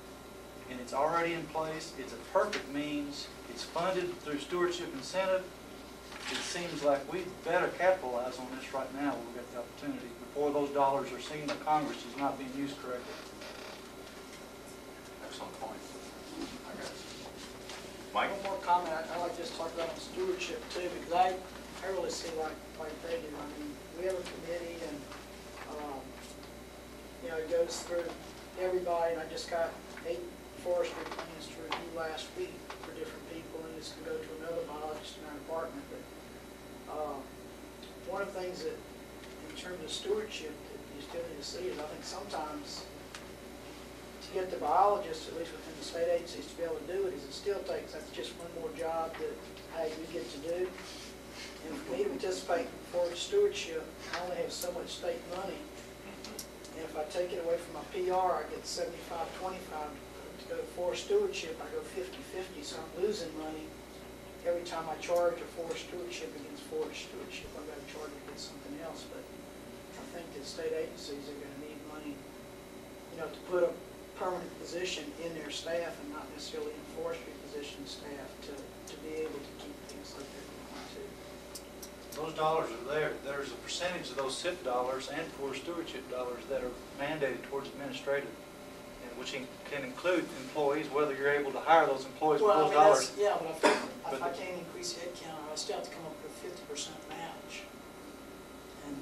And it's already in place. It's a perfect means. It's funded through stewardship incentive. It seems like we better capitalize on this right now when we've got the opportunity before those dollars are seen that Congress is not being used correctly. Excellent point. Michael? One more comment, I like just talk about stewardship too, because I really see like they do. I mean, we have a committee and, you know, it goes through everybody, and I just got 8 forestry plans to review last week for different people, and this can go to another biologist in our department. But one of the things that, in terms of stewardship, that you still need to see is I think sometimes to get the biologists, at least within the state agencies, to be able to do it, is it still takes, that's just one more job that, hey, we get to do. And for me to participate in forest stewardship, I only have so much state money. And if I take it away from my PR, I get 75-25. To go to forest stewardship, I go 50-50, so I'm losing money every time I charge a forest stewardship against forest stewardship. I've got to charge it against something else. But I think that state agencies are going to need money, you know, to put a permanent position in their staff and not necessarily in forestry position staff to be able to keep things like they're going to. Those dollars are there. There's a percentage of those SIP dollars and forest stewardship dollars that are mandated towards administrative, and which can include employees, whether you're able to hire those employees with those dollars. Yeah, but if I can't increase headcount, I still have to come up with a 50% match. And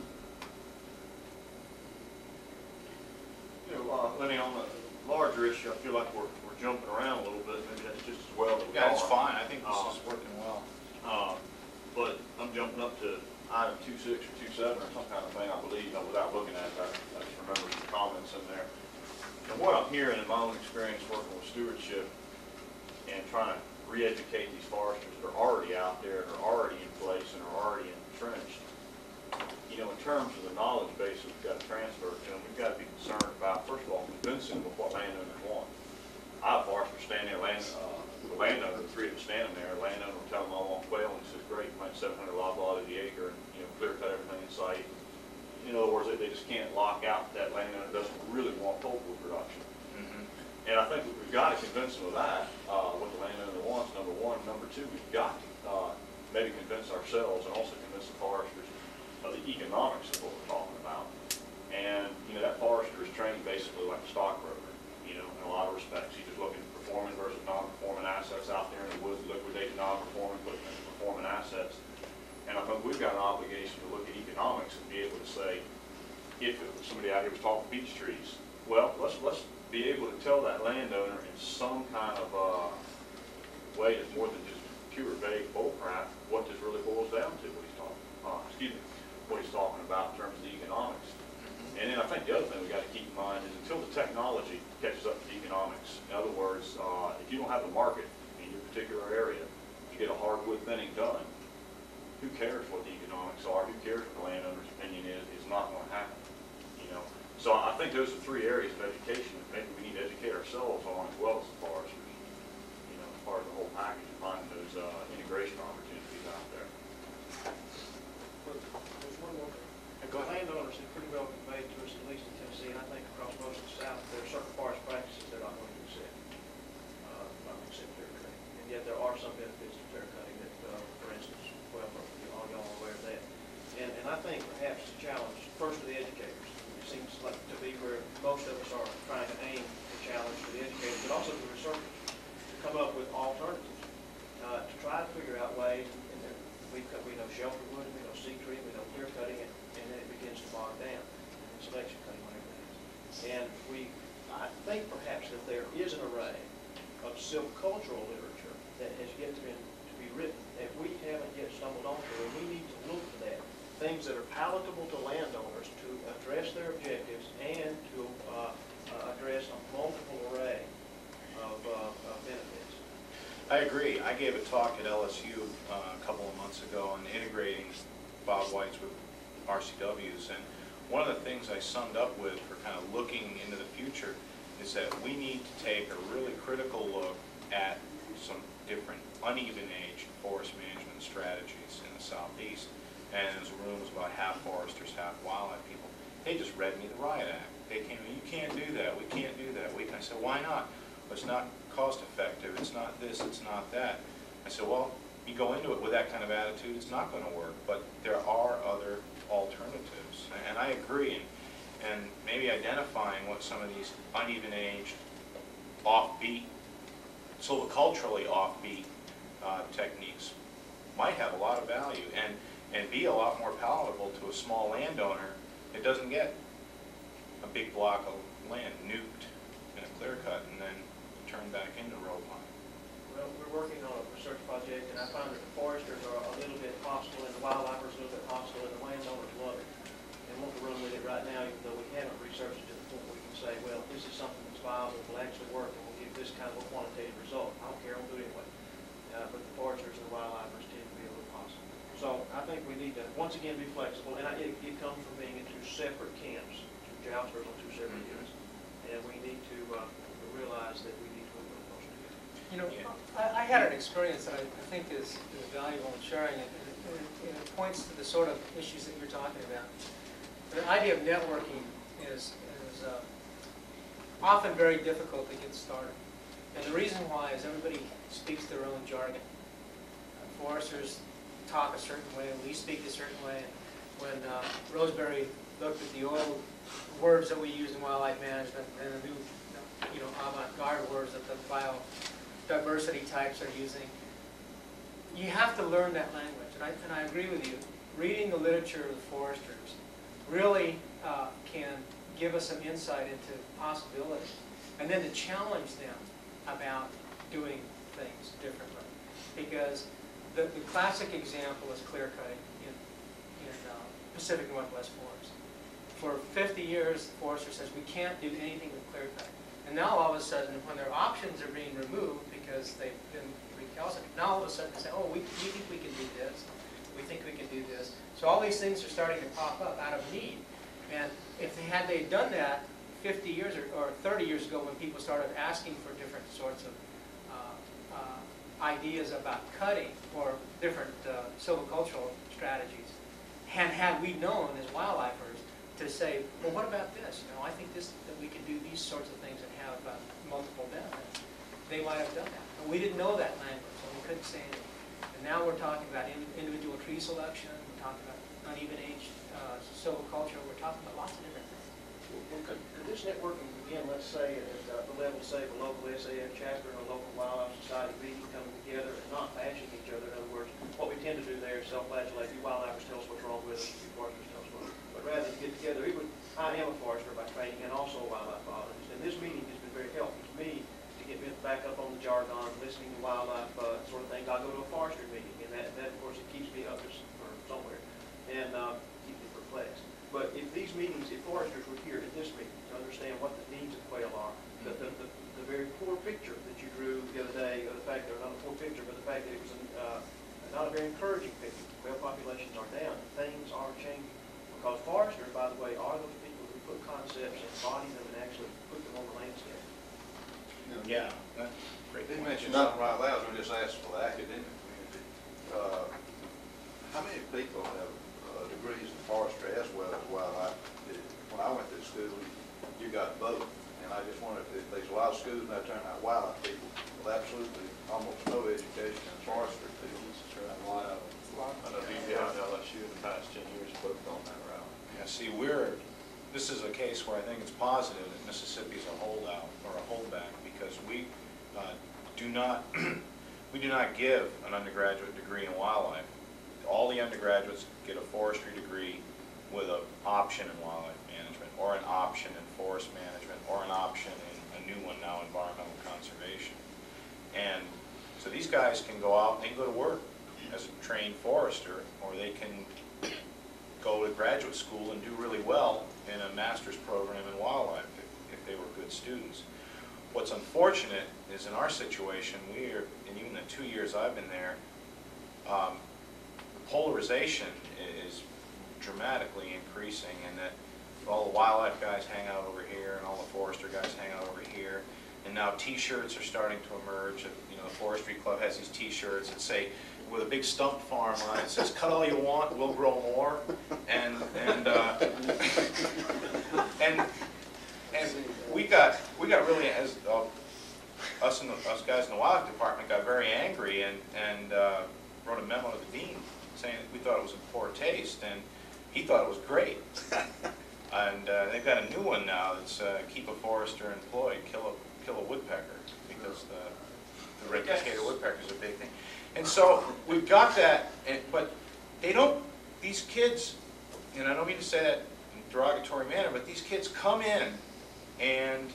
You know, Lenny, on the larger issue, I feel like we're jumping around a little bit. Maybe that's just as well that we are. Yeah, it's fine. I think this is working well. But I'm jumping up to item 2.6 or 2.7 or some kind of thing, I believe, without looking at it. I just remember some comments in there. And what I'm hearing in my own experience working with stewardship and trying to re-educate these foresters that are already out there and are already in place and are already entrenched, you know, in terms of the knowledge base that we've got to transfer to them, we've got to be concerned about, first of all, convincing them of what landowners want. I have foresters standing there, the landowner, the 3 of them standing there, the landowner will tell them I want quail, and he says, great, plant 700 log of the acre and, you know, clear cut everything in sight. In other words, they just can't lock out that landowner doesn't really want pulpwood production. And I think we've got to convince them of that, what the landowner wants, number one. Number two, we've got to maybe convince ourselves and also convince the foresters of the economics of what we're talking about. And, you know, that forester is trained basically like a stockbroker, you know, in a lot of respects. He's just looking at performing versus non-performing assets out there in the woods, liquidating non-performing, putting in performing assets. And I think we've got an obligation to look at economics and be able to say, if somebody out here was talking peach trees, well, let's be able to tell that landowner in some kind of way that's more than just pure vague bullcrap what this really boils down to, what he's talking, what he's talking about in terms of the economics. And then I think the other thing we got to keep in mind is until the technology catches up to the economics, in other words, if you don't have the market in your particular area to get a hardwood thinning done, who cares what the economics are? Who cares what the landowner's opinion is? It's not going to happen, you know. So I think those are three areas of education that maybe we need to educate ourselves on as well as the foresters, you know, as part of the whole package and finding those integration opportunities out there. There's one more thing. The landowners have pretty well conveyed to us, at least in Tennessee, and I think across most of the South, there are certain forest practices they're not going to accept. Not going to accept clear cutting. And yet there are some benefits to clear cutting that, for instance, well, all y'all are aware of that. And I think perhaps the challenge, first to the educators, it seems like to be where most of us are trying to aim the challenge to the educators, but also to the researchers, to come up with alternatives, to try to figure out ways, and we know shelter wood, we know seed tree, we know clear cutting, and then it begins to bog down, and selection cutting, whatever it is. And I think perhaps that there is an array of silvicultural literature that has yet to be written that we haven't yet stumbled onto, and we need to look for that. Things that are palatable to landowners to address their objectives and to address a multiple array of benefits. I agree. I gave a talk at LSU a couple of months ago on integrating bobwhites with RCWs, and one of the things I summed up with for kind of looking into the future is that we need to take a really critical look at some different uneven-aged forest management strategies in the Southeast. And there's a room was about half foresters, half wildlife people. They just read me the riot act. They came, you can't do that, we can't do that. I said, why not? Well, it's not cost effective, it's not this, it's not that. I said, well, you go into it with that kind of attitude, it's not going to work, but there are other alternatives. And I agree, and maybe identifying what some of these uneven-aged, offbeat, silviculturally offbeat techniques might have a lot of value and be a lot more palatable to a small landowner that doesn't get a big block of land nuked in a clear cut and then turned back into road line. Well, we're working on a research project, and I find that the foresters are a little bit hostile, and the wildlifers a little bit hostile, and the landowners love it and want to run with it right now, even though we haven't researched it to the point where we can say, well, this is something that's viable, will actually work, and will give this kind of a quantitative result. I don't care, I'll do it anyway. But the foresters and the wildlifers tend to be a little hostile. So I think we need to, once again, be flexible, and it comes from being in two separate camps, two jousters on two separate units, and we need to realize that we need to move closer together. You know, I had an experience that I think is valuable in sharing, and it points to the sort of issues that you're talking about. The idea of networking is often very difficult to get started. And the reason why is everybody speaks their own jargon. Foresters talk a certain way, we speak a certain way. When Roseberry looked at the old words that we use in wildlife management and the new, avant-garde words that the biodiversity types are using, you have to learn that language. And I agree with you. Reading the literature of the foresters really can give us some insight into possibilities, and then to challenge them about doing things differently. Because the classic example is clear cutting in Pacific Northwest forests. For 50 years, the forester says we can't do anything with clear cutting. And now all of a sudden, when their options are being removed because they've been recalcitrant, now all of a sudden they say, oh, we think we can do this, we think we can do this. So all these things are starting to pop up out of need. And if they had done that 50 years or 30 years ago, when people started asking for different sorts of ideas about cutting or different silvicultural strategies, and had we known as wildlifers to say, well, what about this? I think that we can do these sorts of things and have multiple benefits, they might have done that. And we didn't know that language, so we couldn't say anything. And now we're talking about individual tree selection, we're talking about uneven age silviculture, we're talking about lots of different things. Well, could this networking begin, let's say, at the level, say, of a local SAF chapter and a local wildlife society meeting coming together and not bashing each other? In other words, what we tend to do there is self-flagellate. You wildlifers tell us what's wrong with us, you foresters tell us what. But rather than get together, I am a forester by training and also a wildlife biologist. And this meeting has been very helpful to me to get me back up on the jargon, listening to wildlife sort of things. I'll go to a forestry meeting, and that of course, it keeps me up or somewhere and keeps me perplexed. But if these meetings, if foresters were here at this meeting to understand what the needs of quail are, the very poor picture that you drew the other day, or the fact that, not a poor picture, but the fact that it was not a very encouraging picture. Quail populations are down. Things are changing. Because foresters, by the way, are those people who put concepts, embody them, and actually put them on the landscape. Yeah, that's great. They mentioned something right there, I was going to just ask for the academic community. How many people have degrees in forestry as well as wildlife? When I went to school, you got both. And I just wondered if there's a lot of schools that turn out wildlife people with absolutely almost no education in forestry fields. A lot of them. I know BPI and LSU in the past 10 years have both gone that route. Yeah, see, this is a case where I think it's positive that Mississippi's a holdout or a holdback because we do not give an undergraduate degree in wildlife. All the undergraduates get a forestry degree with an option in wildlife management or an option in forest management or an option in a new one now, environmental conservation. And so these guys can go out and go to work as a trained forester, or they can go to graduate school and do really well in a master's program in wildlife if they were good students. What's unfortunate is in our situation, and even the 2 years I've been there, the polarization is dramatically increasing, and that all the wildlife guys hang out over here and all the forester guys hang out over here. And now T-shirts are starting to emerge. You know, the Forestry Club has these T-shirts that say, with a big stump farm on it, says, "Cut all you want, we'll grow more." And we got really, as us guys in the wildlife department got very angry and wrote a memo to the dean saying that we thought it was in poor taste, and he thought it was great. And they've got a new one now that's keep a forester employed, kill a woodpecker, because the red-tailed woodpecker is a big thing. And so we've got that, but they don't, these kids, and I don't mean to say that in a derogatory manner, but these kids come in and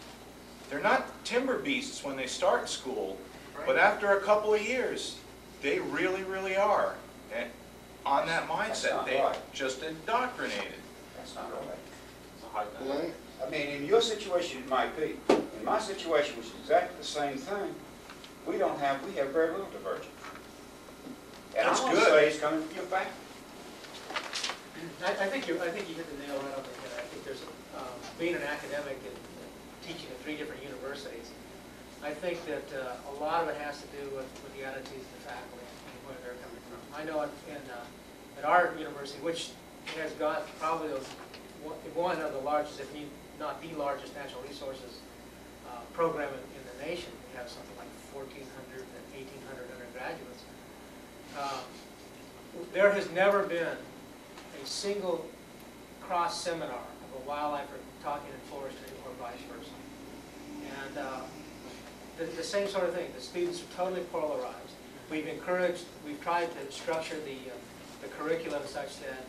they're not timber beasts when they start school, but after a couple of years, they really, really are. And on that mindset, they're just indoctrinated. That's not right. I mean, in your situation, it might be. In my situation, which is exactly the same thing, we have very little divergence. And That's I'm going to say it's coming from your family. I think you hit the nail right on the head. I think there's, being an academic and teaching at 3 different universities, I think that a lot of it has to do with the attitudes of the faculty and where they're coming from. I know at our university, which has got probably one of the largest, if not the largest, natural resources program in the nation. We have something like 1,400 and 1,800 undergraduates. There has never been a single cross seminar of a wildlifer talking in forestry or vice versa. And the same sort of thing. The students are totally polarized. We've tried to structure the curriculum such that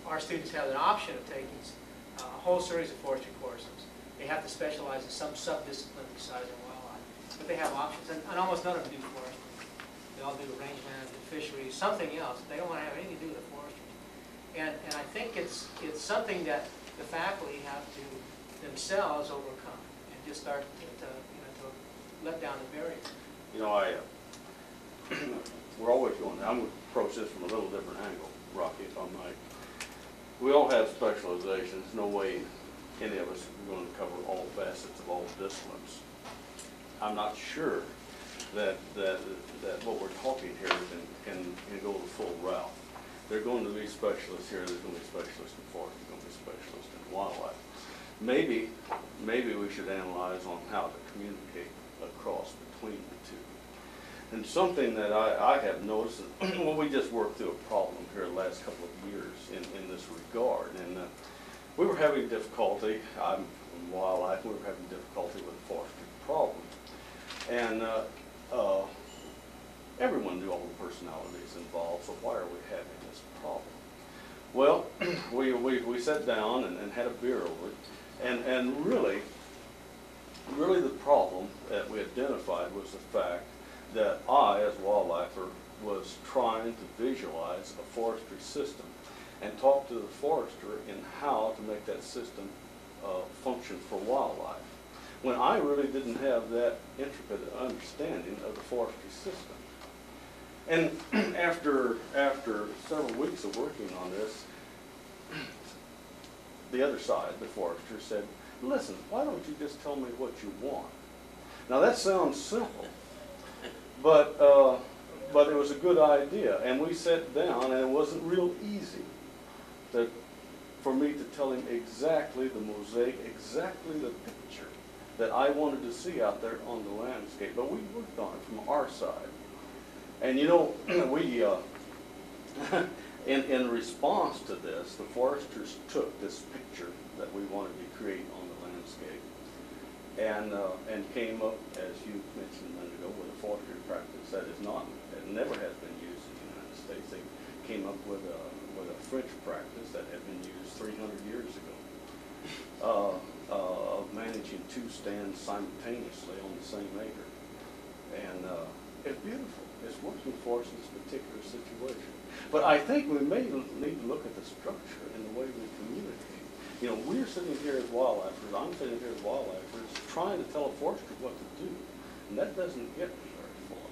our students have an option of taking a whole series of forestry courses. They have to specialize in some sub-discipline besides in wildlife. But they have options, and almost none of them do forestry. They all do range management, fisheries, something else. They don't want to have anything to do with forestry. And I think it's something that the faculty have to themselves overcome and just start to let down the barrier. You know, we're always going, I'm going to approach this from a little different angle, Rocky, if I might. We all have specializations. No way any of us are going to cover all facets of all disciplines. I'm not sure that what we're talking here can go the full route. There are going to be specialists here, there's going to be specialists in forestry, there's going to be specialists in wildlife. maybe we should analyze on how to communicate across between the two. And something that I have noticed, well, we just worked through a problem here the last couple of years in this regard, and we were having difficulty, I'm in wildlife, we were having difficulty with the forestry problem. And everyone knew all the personalities involved, so why are we having this problem? Well, we sat down and had a beer over it, and really the problem that we identified was the fact that I, as a wildlifer, was trying to visualize a forestry system and talk to the forester in how to make that system function for wildlife, when I really didn't have that intricate understanding of the forestry system. And after several weeks of working on this, the other side, the forester, said, listen, why don't you just tell me what you want? Now that sounds simple, but it was a good idea, and we sat down, and it wasn't real easy for me to tell him exactly the mosaic, exactly the picture that I wanted to see out there on the landscape, but we worked on it from our side. And you know, we, in response to this, the foresters took this picture that we wanted to create on the landscape and came up, as you mentioned a minute ago, with a forestry practice that never has been used in the United States. They came up with a French practice that had been used 300 years ago of managing two stands simultaneously on the same acre. And it's beautiful. It's working for us in this particular situation. But I think we may need to look at the structure and the way we communicate. You know, we're sitting here as wildlifers, I'm sitting here as wildlifers, trying to tell a forester what to do. And that doesn't get me very far.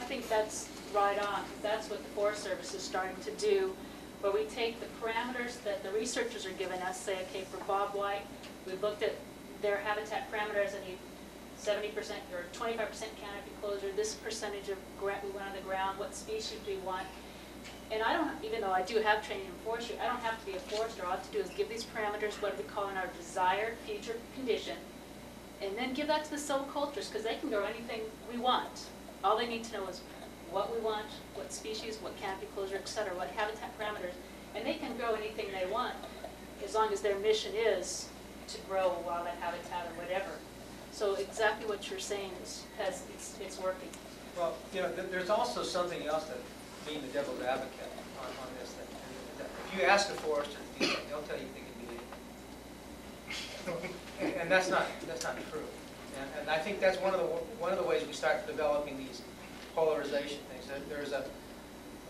I think that's right on, because that's what the Forest Service is starting to do, where we take the parameters that the researchers are giving us, say, okay, for bobwhite, we've looked at their habitat parameters and 70% or 25% canopy closure, this percentage of we went on the ground, what species we want. And I don't, even though I do have training in forestry, I don't have to be a forester. All I have to do is give these parameters what we call in our desired future condition, and then give that to the silviculturists, because they can grow anything we want. All they need to know is what we want, what species, what canopy closure, et cetera, what habitat parameters, and they can grow anything they want, as long as their mission is to grow wildlife habitat or whatever. So exactly what you're saying is, it's working. Well, you know, there's also something else that, being the devil's advocate on this, that if you ask a forester, they'll tell you they can do it. And that's not true. And I think that's one of the ways we start developing these polarization things. There's at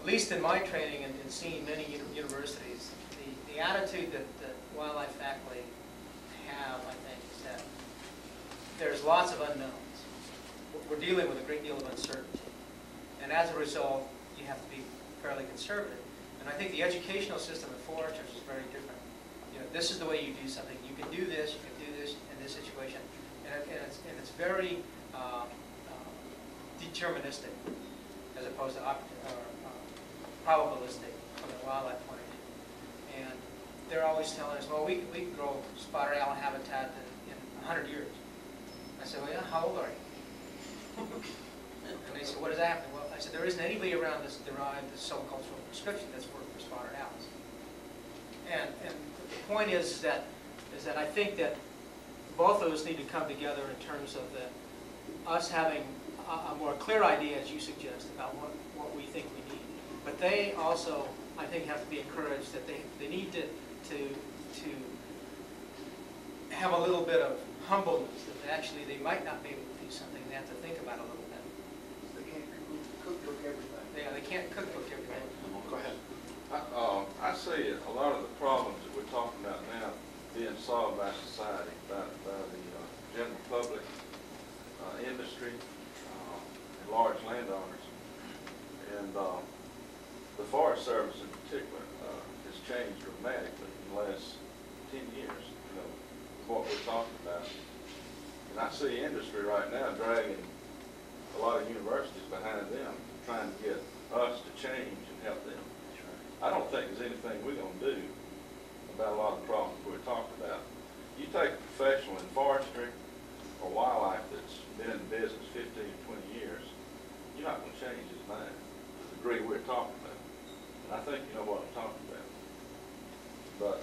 least in my training and seeing many universities, the attitude that wildlife faculty have, I think, is that there's lots of unknowns. We're dealing with a great deal of uncertainty. And as a result, you have to be fairly conservative. And I think the educational system of foresters is very different. You know, this is the way you do something. You can do this, you can do this in this situation. And it's very deterministic as opposed to probabilistic from the wildlife point of view. And they're always telling us, well, we can grow spotted owl habitat in 100 years. I said, well, yeah, how old are you? And they said, what does that happen? Well, I said, there isn't anybody around that's derived the silvicultural prescription that's worked for spotted owls. And the point is that I think that both of us need to come together in terms of us having a more clear idea, as you suggest, about what we think we need. But they also, I think, have to be encouraged that they need to have a little bit of humbleness, that actually they might not be able to do something. They have to think about it a little bit. They can't cookbook everything. Yeah, they can't cookbook everything. Go ahead. I see a lot of the problems that we're talking about now being solved by society, by the general public, industry, and large landowners. And the Forest Service in particular has changed dramatically in the last 10 years, you know, what we're talking about. And I see industry right now dragging a lot of universities behind them, trying to get us to change and help them. I don't think there's anything we're going to do about a lot of the problems we talked about. You take a professional in forestry or wildlife that's been in business 15 to 20 years, you're not going to change his mind to the degree we're talking about. And I think you know what I'm talking about. But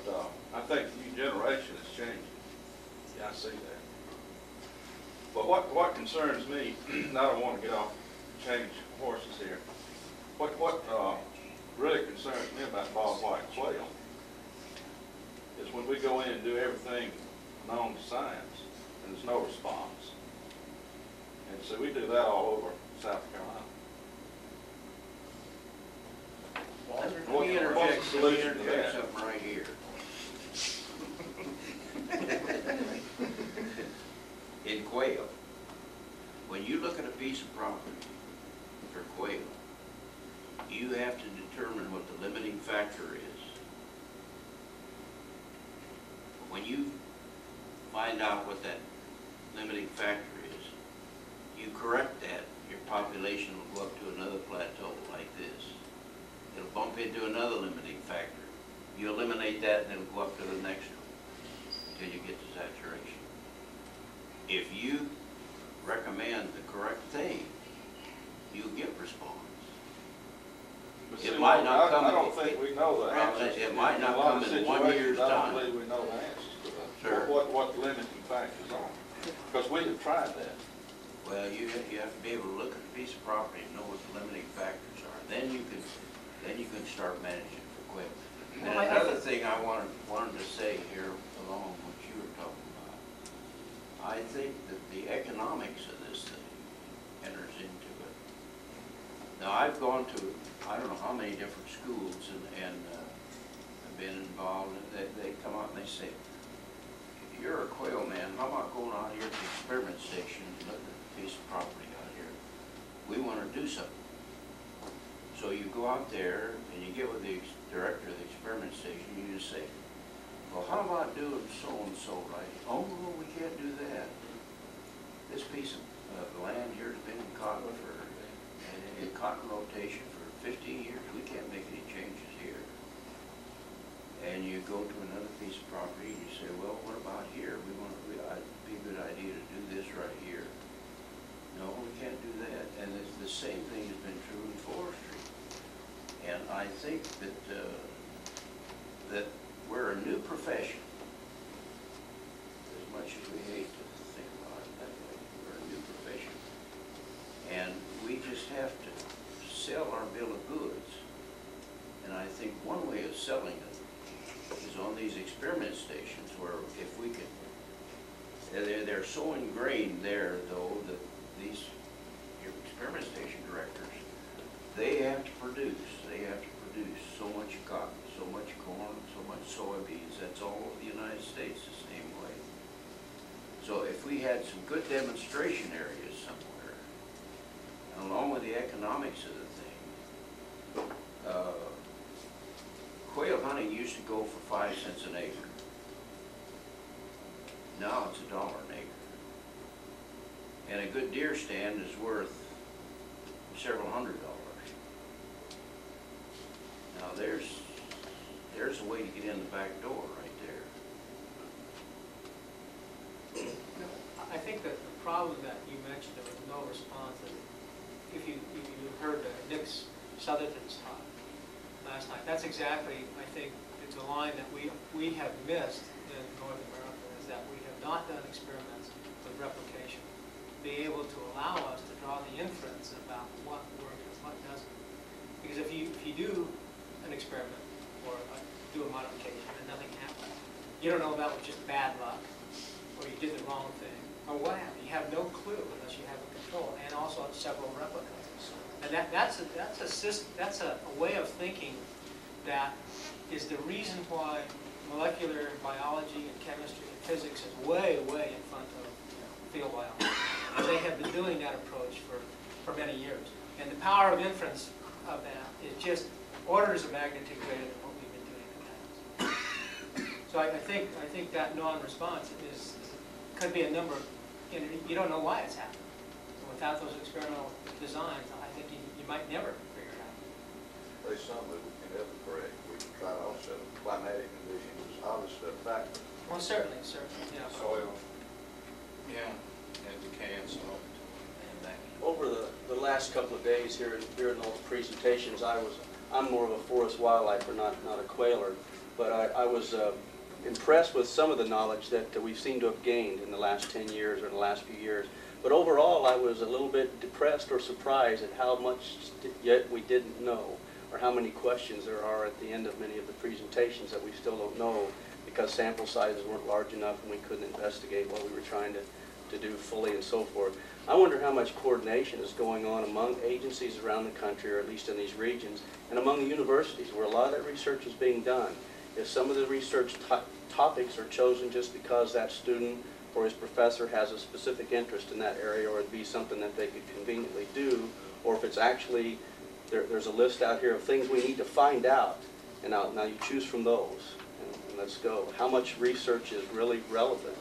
I think the new generation is changing. Yeah, I see that. But what concerns me, and I don't want to get off, change horses here. What really concerns me about bald white quail is when we go in and do everything known to science, and there's no response. And so we do that all over South Carolina. Let me interject something right here. In quail, when you look at a piece of property for quail, you have to determine what the limiting factor is. When you find out what that limiting factor is, you correct that, your population will go up to another plateau like this. It'll bump into another limiting factor. You eliminate that and it'll go up to the next one until you get to saturation. If you recommend the correct thing, you'll get response. But see, It might not come. I don't think we know the answers. It might not come in 1 year's time. I don't believe we know the answers to that. Sure. What the limiting factors are. Because we have tried that. Well, you have to be able to look at a piece of property and know what the limiting factors are. Then you can start managing for quail. And another thing I wanted to say here along what you were talking about, I think that the economics of this thing enters into it. Now, I've gone to I don't know how many different schools and have been involved. They come out and they say, "You're a quail man. How about going out here to the experiment station and looking at a piece of property out here? We want to do something." So you go out there and you get with the director of the experiment station. You just say, "Well, how about doing so and so right?" "Oh, no, we can't do that. This piece of land here has been in cotton in cotton rotation for 15 years. We can't make any changes here." And you go to another piece of property and you say, "Well, what about here? It'd be a good idea to do this right here." "No, we can't do that." And the same thing has been true in forestry. And I think that that we're a new profession. As much as we hate to think about it that way, we're a new profession. And we just have to sell our bill of goods. And I think one way of selling it is on these experiment stations where if we could, they're so ingrained there though that your experiment station directors, they have to produce so much cotton, so much corn, so much soybeans. That's all over the United States the same way. So if we had some good demonstration areas somewhere, along with the economics of the thing, quail hunting used to go for 5 cents an acre. Now it's $1 an acre. And a good deer stand is worth several $100s. Now there's a way to get in the back door right there. I think that the problem that you mentioned, there was no response. If you heard Nick's Southerton's talk last night, that's exactly, I think, it's a line that we have missed in North America, is that we have not done experiments with replication, be able to allow us to draw the inference about what works and what doesn't. Because if you do an experiment or do a modification and nothing happens, you don't know that was just bad luck, or you did the wrong thing, or what happened. You have no clue unless you have a control, and also several replicas. And that's a way of thinking that is the reason why molecular biology and chemistry and physics is way, way in front of field biology. They have been doing that approach for many years. And the power of inference of that is just orders of magnitude greater than what we've been doing in the past. So I think that non-response could be a number of, you don't know why it's happening. So without those experimental designs, I think you might never figure it out. There's some that we can never correct. We can try to offset climatic conditions obviously a factor. Well, certainly, yeah. Soil. Yeah, and decay and salt. Over the last couple of days here in those presentations, I'm more of a forest wildlifer, not a quailer, but I was impressed with some of the knowledge that we seem to have gained in the last 10 years or in the last few years. But overall, I was a little bit depressed or surprised at how much yet we didn't know, or how many questions there are at the end of many of the presentations that we still don't know because sample sizes weren't large enough and we couldn't investigate what we were trying to do fully and so forth. I wonder how much coordination is going on among agencies around the country, or at least in these regions, and among the universities where a lot of that research is being done. If some of the research topics are chosen just because that student or his professor has a specific interest in that area, or it'd be something that they could conveniently do, or if it's actually, there's a list out here of things we need to find out, and now you choose from those, and let's go. How much research is really relevant?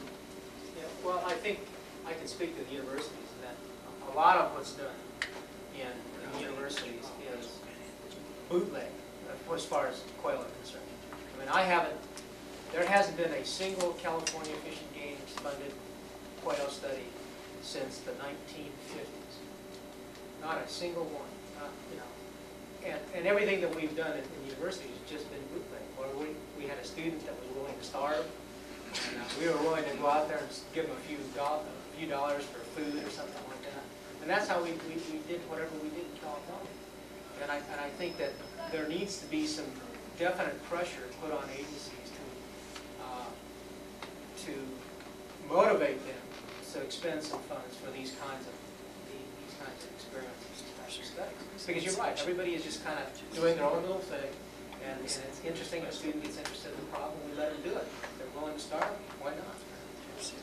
Yeah, well, I think I can speak to the universities, that a lot of what's done in the universities is bootleg as far as quail are concerned. I mean, there hasn't been a single California Fish and Games funded quail study since the 1950s. Not a single one, you know. And everything that we've done in universities has just been bootleg. Where we had a student that was willing to starve, and we were willing to go out there and give them a few dollars for food or something like that. And that's how we did whatever we did in California. And I think that there needs to be some definite pressure put on agencies to motivate them to expend some funds for these kinds of experiments and studies. Because you're right, everybody is just kind of doing their own little thing, and it's interesting. A student gets interested in the problem, we let them do it. If they're willing to start, why not?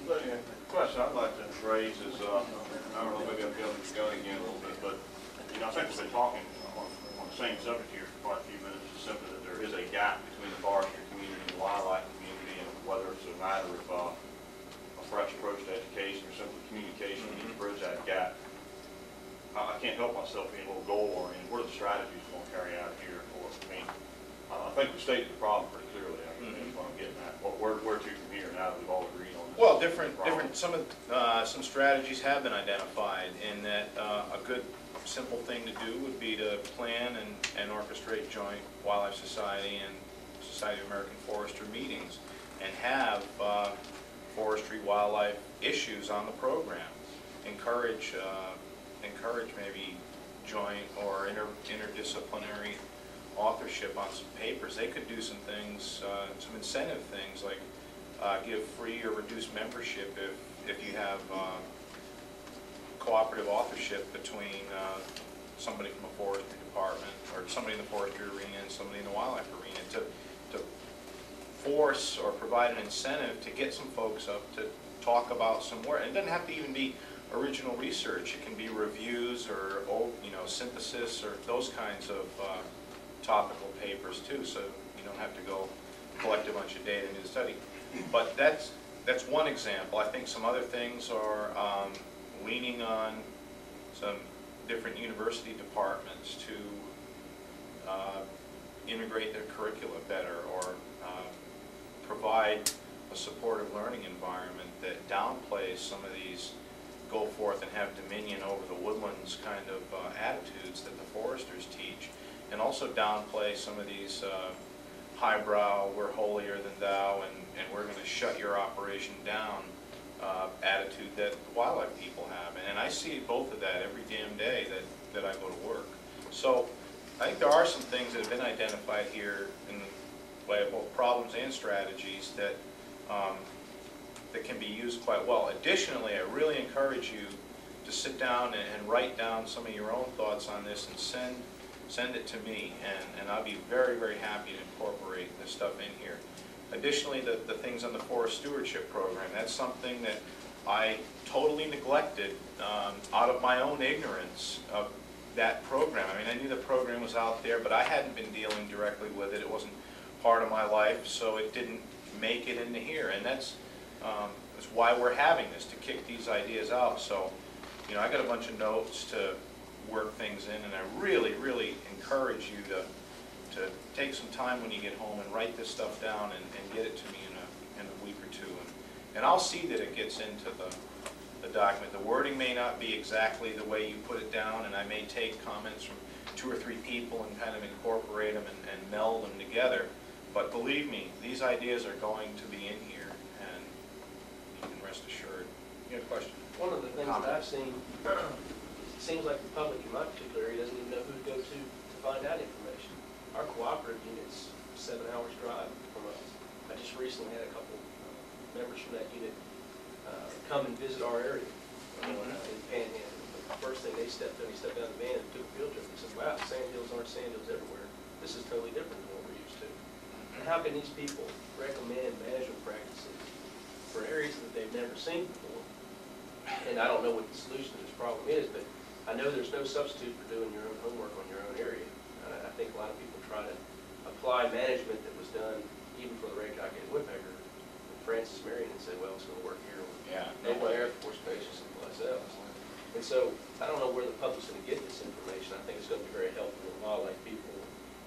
The question I'd like to raise is, I don't know, maybe I'm building the gun again a little bit, but I think we've been talking on the same subject here for quite a few minutes, just simply that there is a gap between the forestry community and the wildlife community, and whether it's a matter of a fresh approach to education or simply communication, we need to bridge that gap. I can't help myself being a little goal-oriented. What are the strategies we're going to carry out here? I think we stated the problem pretty clearly. I mean, that's what I'm getting at. Where to from here now that we've all agreed on this? Well, some strategies have been identified, in that a good simple thing to do would be to plan and orchestrate joint Wildlife Society and Society of American Forester meetings, and have forestry wildlife issues on the program. Encourage maybe joint or interdisciplinary authorship on some papers. They could do some things, some incentive things, like give free or reduced membership if you have cooperative authorship between somebody from a forestry department, or somebody in the forestry arena and somebody in the wildlife arena, to force or provide an incentive to get some folks up to talk about some work. And it doesn't have to even be original research. It can be reviews or synthesis or those kinds of topical papers too, so you don't have to go collect a bunch of data and do the study. But that's one example. I think some other things are leaning on some different university departments to integrate their curricula better, or provide a supportive learning environment that downplays some of these go forth and have dominion over the woodlands kind of attitudes that the foresters teach, and also downplay some of these highbrow, we're holier than thou, and we're going to shut your operation down attitude that the wildlife people have. And I see both of that every damn day that I go to work. So I think there are some things that have been identified here in the way of both problems and strategies that that can be used quite well. Additionally, I really encourage you to sit down and write down some of your own thoughts on this and send it to me, and I'll be very, very happy to incorporate this stuff in here. Additionally, the things on the Forest Stewardship program, that's something that I totally neglected out of my own ignorance of that program. I mean, I knew the program was out there, but I hadn't been dealing directly with it. It wasn't part of my life, so it didn't make it into here. And that's why we're having this, to kick these ideas out. So, I got a bunch of notes to work things in, and I really, really encourage you to to take some time when you get home and write this stuff down and get it to me in a week or two. And I'll see that it gets into the document. The wording may not be exactly the way you put it down, and I may take comments from 2 or 3 people and kind of incorporate them and meld them together. But believe me, these ideas are going to be in here, and you can rest assured. You have a question? One of the things that I've seen, it seems like the public in my particular area doesn't even know who to go to find out information. Our cooperative unit's 7 hours drive from us. I just recently had a couple members from that unit come and visit our area in Panhandle. The first thing they stepped out of the van and took a field trip. They said, wow, sandhills aren't sandhills everywhere. This is totally different than what we're used to. And how can these people recommend management practices for areas that they've never seen before? And I don't know what the solution to this problem is, but I know there's no substitute for doing your own homework on your own area. I think a lot of people try to apply management that was done even for the Ray Cockade Woodpecker and Francis Marion and say, well, it's going to work here. Yeah. Naval Air Force Base or someplace else. And so I don't know where the public's going to get this information. I think it's going to be very helpful to wildlife people.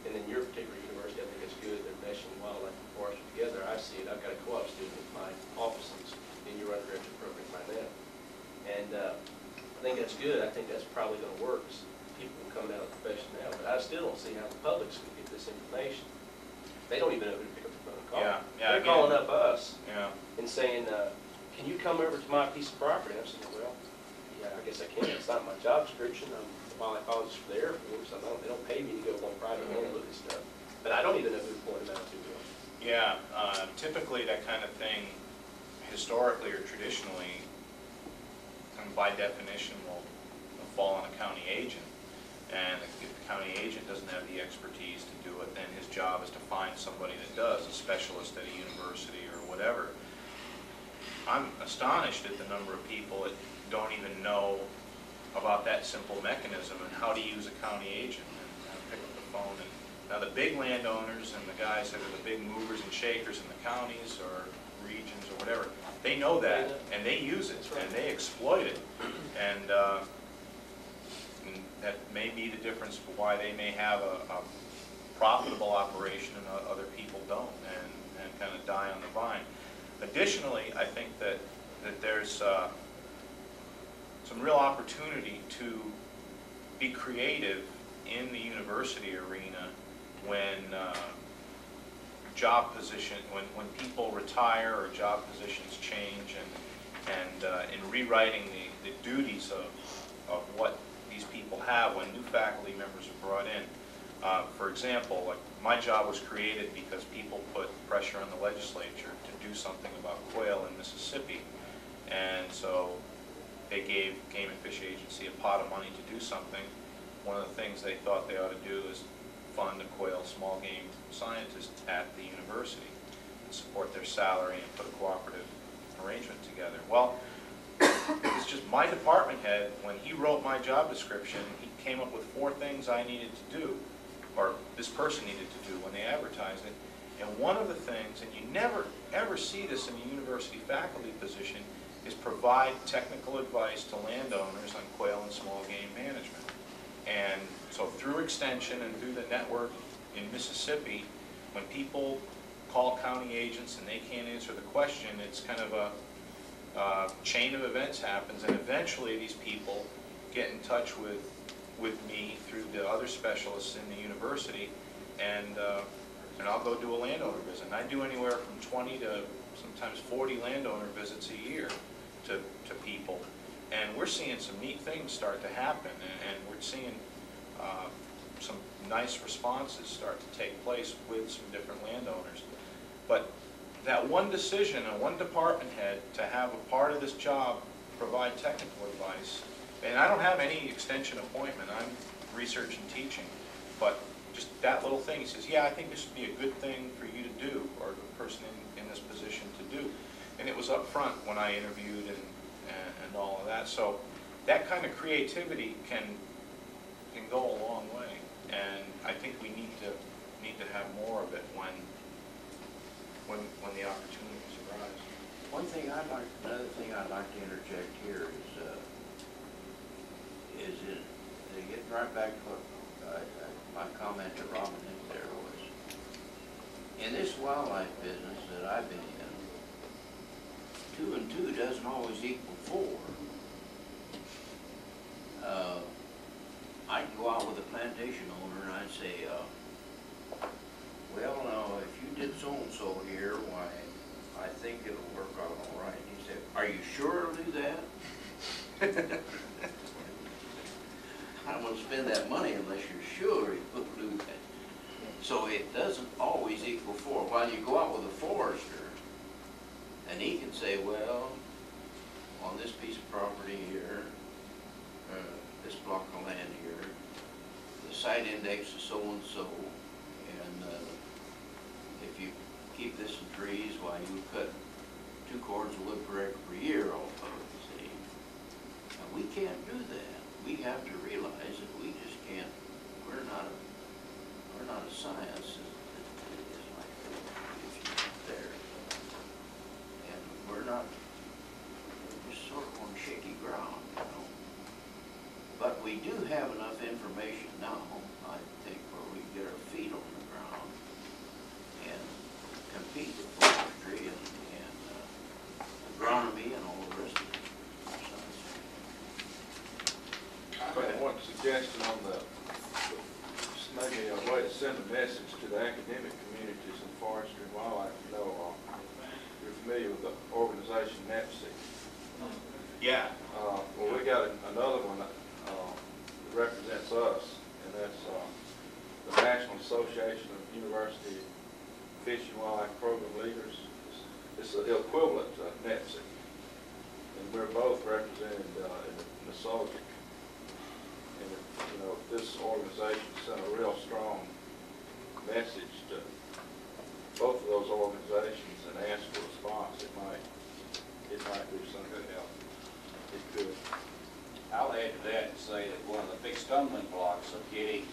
And in your particular university, I think it's good. They're meshing wildlife and forestry together. I see it. I've got a co-op student in my offices in your undergraduate program right now. And I think that's good. I think that's probably going to work. People coming out of the profession now. But I still don't see how the public's going to get this information. They don't even know who to pick up the phone and call. Yeah, They're calling up us and saying, can you come over to my piece of property? I'm saying, well, yeah, I guess I can. It's not my job description. I'm a wildlife biologist for the Air Force. They don't pay me to go on private land and look at stuff. But I don't even know who to point them out to. Yeah, typically that kind of thing, historically or traditionally, and by definition, will fall on a county agent. And if the county agent doesn't have the expertise to do it, then his job is to find somebody that does, a specialist at a university or whatever. I'm astonished at the number of people that don't even know about that simple mechanism and how to use a county agent and pick up the phone. And now the big landowners and the guys that are the big movers and shakers in the counties or regions or whatever, they know that and they use it and they exploit it. And that may be the difference for why they may have a profitable operation and other people don't, and kind of die on the vine. Additionally, I think that there's some real opportunity to be creative in the university arena when when people retire or job positions change, and in rewriting the duties of what these people have when new faculty members are brought in. For example, like my job was created because people put pressure on the legislature to do something about quail in Mississippi, and so they gave Game and Fish Agency a pot of money to do something. One of the things they thought they ought to do is fund a quail small game scientist at the university and support their salary and put a cooperative arrangement together. Well, it was just my department head, when he wrote my job description, he came up with 4 things I needed to do, or this person needed to do when they advertised it. And one of the things, and you never ever see this in a university faculty position, is provide technical advice to landowners on quail and small game management. And so through Extension and through the network in Mississippi, when people call county agents and they can't answer the question, it's kind of a chain of events happens, and eventually these people get in touch with me through the other specialists in the university, and I'll go do a landowner visit. And I do anywhere from 20 to sometimes 40 landowner visits a year to people. And we're seeing some neat things start to happen, and we're seeing some nice responses start to take place with some different landowners. But that one decision and one department head to have a part of this job provide technical advice, and I don't have any extension appointment, I'm research and teaching, but just that little thing, he says, yeah, I think this would be a good thing for you to do, or the person in this position to do. And it was up front when I interviewed and all of that. So that kind of creativity can go a long way, and I think we need to have more of it when the opportunities arise. Another thing I'd like to interject here is getting right back to what my comment to Robin is there In this wildlife business that I've been in, 2 and 2 doesn't always equal 4. I'd go out with a plantation owner and I'd say, well, now, if you did so-and-so here, why, I think it'll work out all right. He said, are you sure it'll do that? I don't want to spend that money unless you're sure it will do that. So it doesn't always equal 4. While you go out with a forester, and he can say, well, on this piece of property here, this block of land here, the site index is so-and-so, and if you keep this in trees, why, you cut 2 cords of wood per acre per year off of it, see? Now, we can't do that. We have to realize that we just can't, we're not a science, it's like there. And we're just sort of on shaky ground, you know. But we do have enough information now, I think, where we get our feet on the ground and compete with forestry and agronomy and all the rest of it. I have one suggestion on maybe a way to send a message to the academic communities in forestry and wildlife. You know, you're familiar with the organization NEPSI. Yeah. Well, we got another one that represents us, and that's the National Association of University Fish and Wildlife Program Leaders. It's the equivalent to NEPSI, and we're both represented in the subject. And you know, if this organization sent a real strong message to both of those organizations and asked for a response, it might do some good help. It could. I'll add to that and say that one of the big stumbling blocks of getting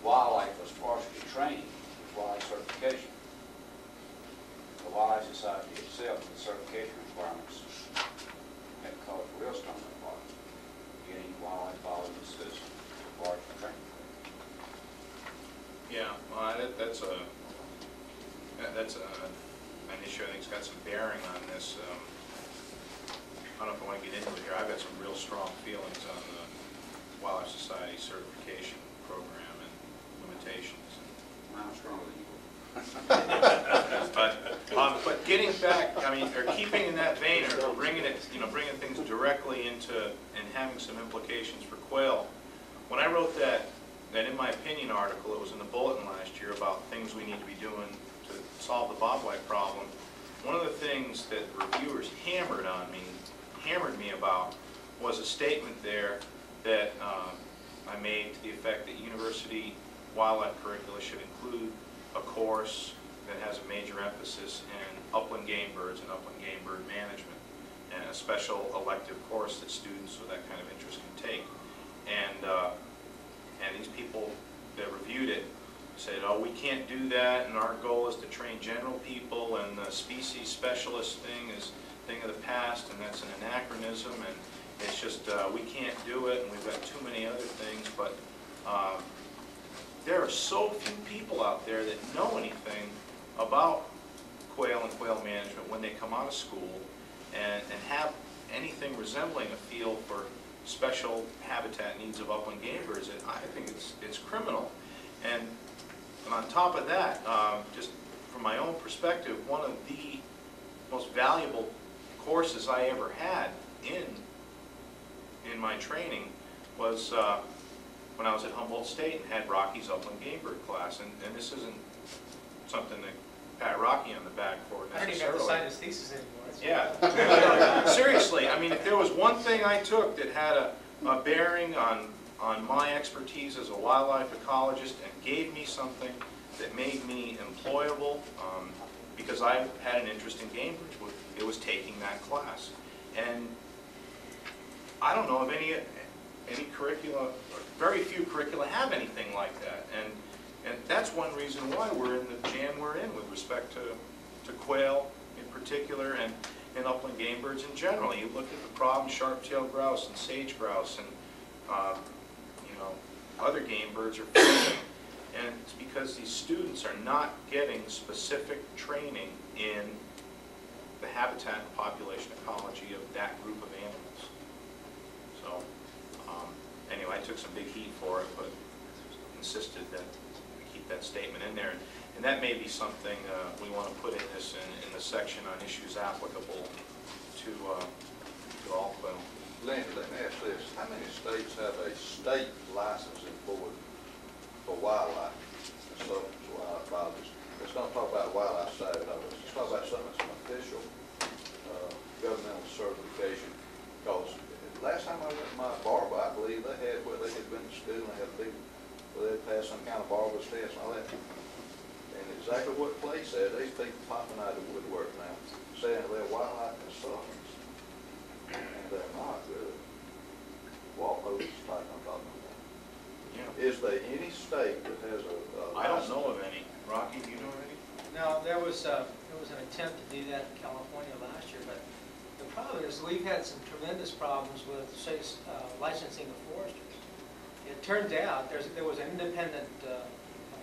wildlife as forestry training is wildlife certification. The Wildlife Society itself and the certification requirements have caused a real stumbling block getting wildlife biologists as forestry training. Yeah, well, that's an issue I think's got some bearing on this. I don't know if I want to get into it here. I've got some real strong feelings on the Wildlife Society certification program and limitations. I'm stronger than you. But getting back, I mean, or keeping in that vein, or bringing it, bringing things directly into and having some implications for quail. When I wrote that in my opinion article, it was in the Bulletin last year about things we need to be doing to solve the bobwhite problem. One of the things that reviewers hammered me about was a statement there that I made to the effect that university wildlife curricula should include a course that has a major emphasis in upland game birds and upland game bird management, and a special elective course that students with that kind of interest can take. And these people that reviewed it said, oh, we can't do that, and our goal is to train general people, and the species specialist thing is a thing of the past, and that's an anachronism, and it's just, we can't do it, and we've got too many other things. But there are so few people out there that know anything about quail and quail management when they come out of school and have anything resembling a feel for special habitat needs of upland game birds. And I think it's criminal. And on top of that, just from my own perspective, one of the most valuable courses I ever had in my training was when I was at Humboldt State and had Rocky's upland game bird class. And this isn't something that pat Rocky on the back for necessarily. I don't even have to cite his thesis anymore. Yeah. Seriously, I mean, if there was one thing I took that had a bearing on my expertise as a wildlife ecologist and gave me something that made me employable, because I had an interest in game birds, it was taking that class. And I don't know of any curricula, very few curricula have anything like that. And that's one reason why we're in the jam we're in with respect to quail in particular and upland game birds in general. You look at the problem sharp-tailed grouse and sage grouse and other game birds are facing. And it's because these students are not getting specific training in the habitat and population ecology of that group of animals. So, anyway, I took some big heat for it, but insisted that we keep that statement in there. And that may be something we want to put in the section on issues applicable to all quail. Lenny, let me ask this. How many states have a state licensing board for wildlife and substance wildlife biologists? Let's not talk about wildlife side of it. Let's talk about something that's an official governmental certification. Because last time I went to my barber, I believe they had, well, they had been to school and they had a big, well, they'd passed some kind of barber's test and all that. And exactly what Clay said, these people popping out of the woodwork now, saying they're wildlife consultants. And they're not really. Walpole's type I'm talking about. Yeah. Is there any state that has a I don't know of any. Rocky, do you know of any? Now, there was an attempt to do that in California last year, but the problem is we've had some tremendous problems with, say, licensing of foresters. It turns out there was an independent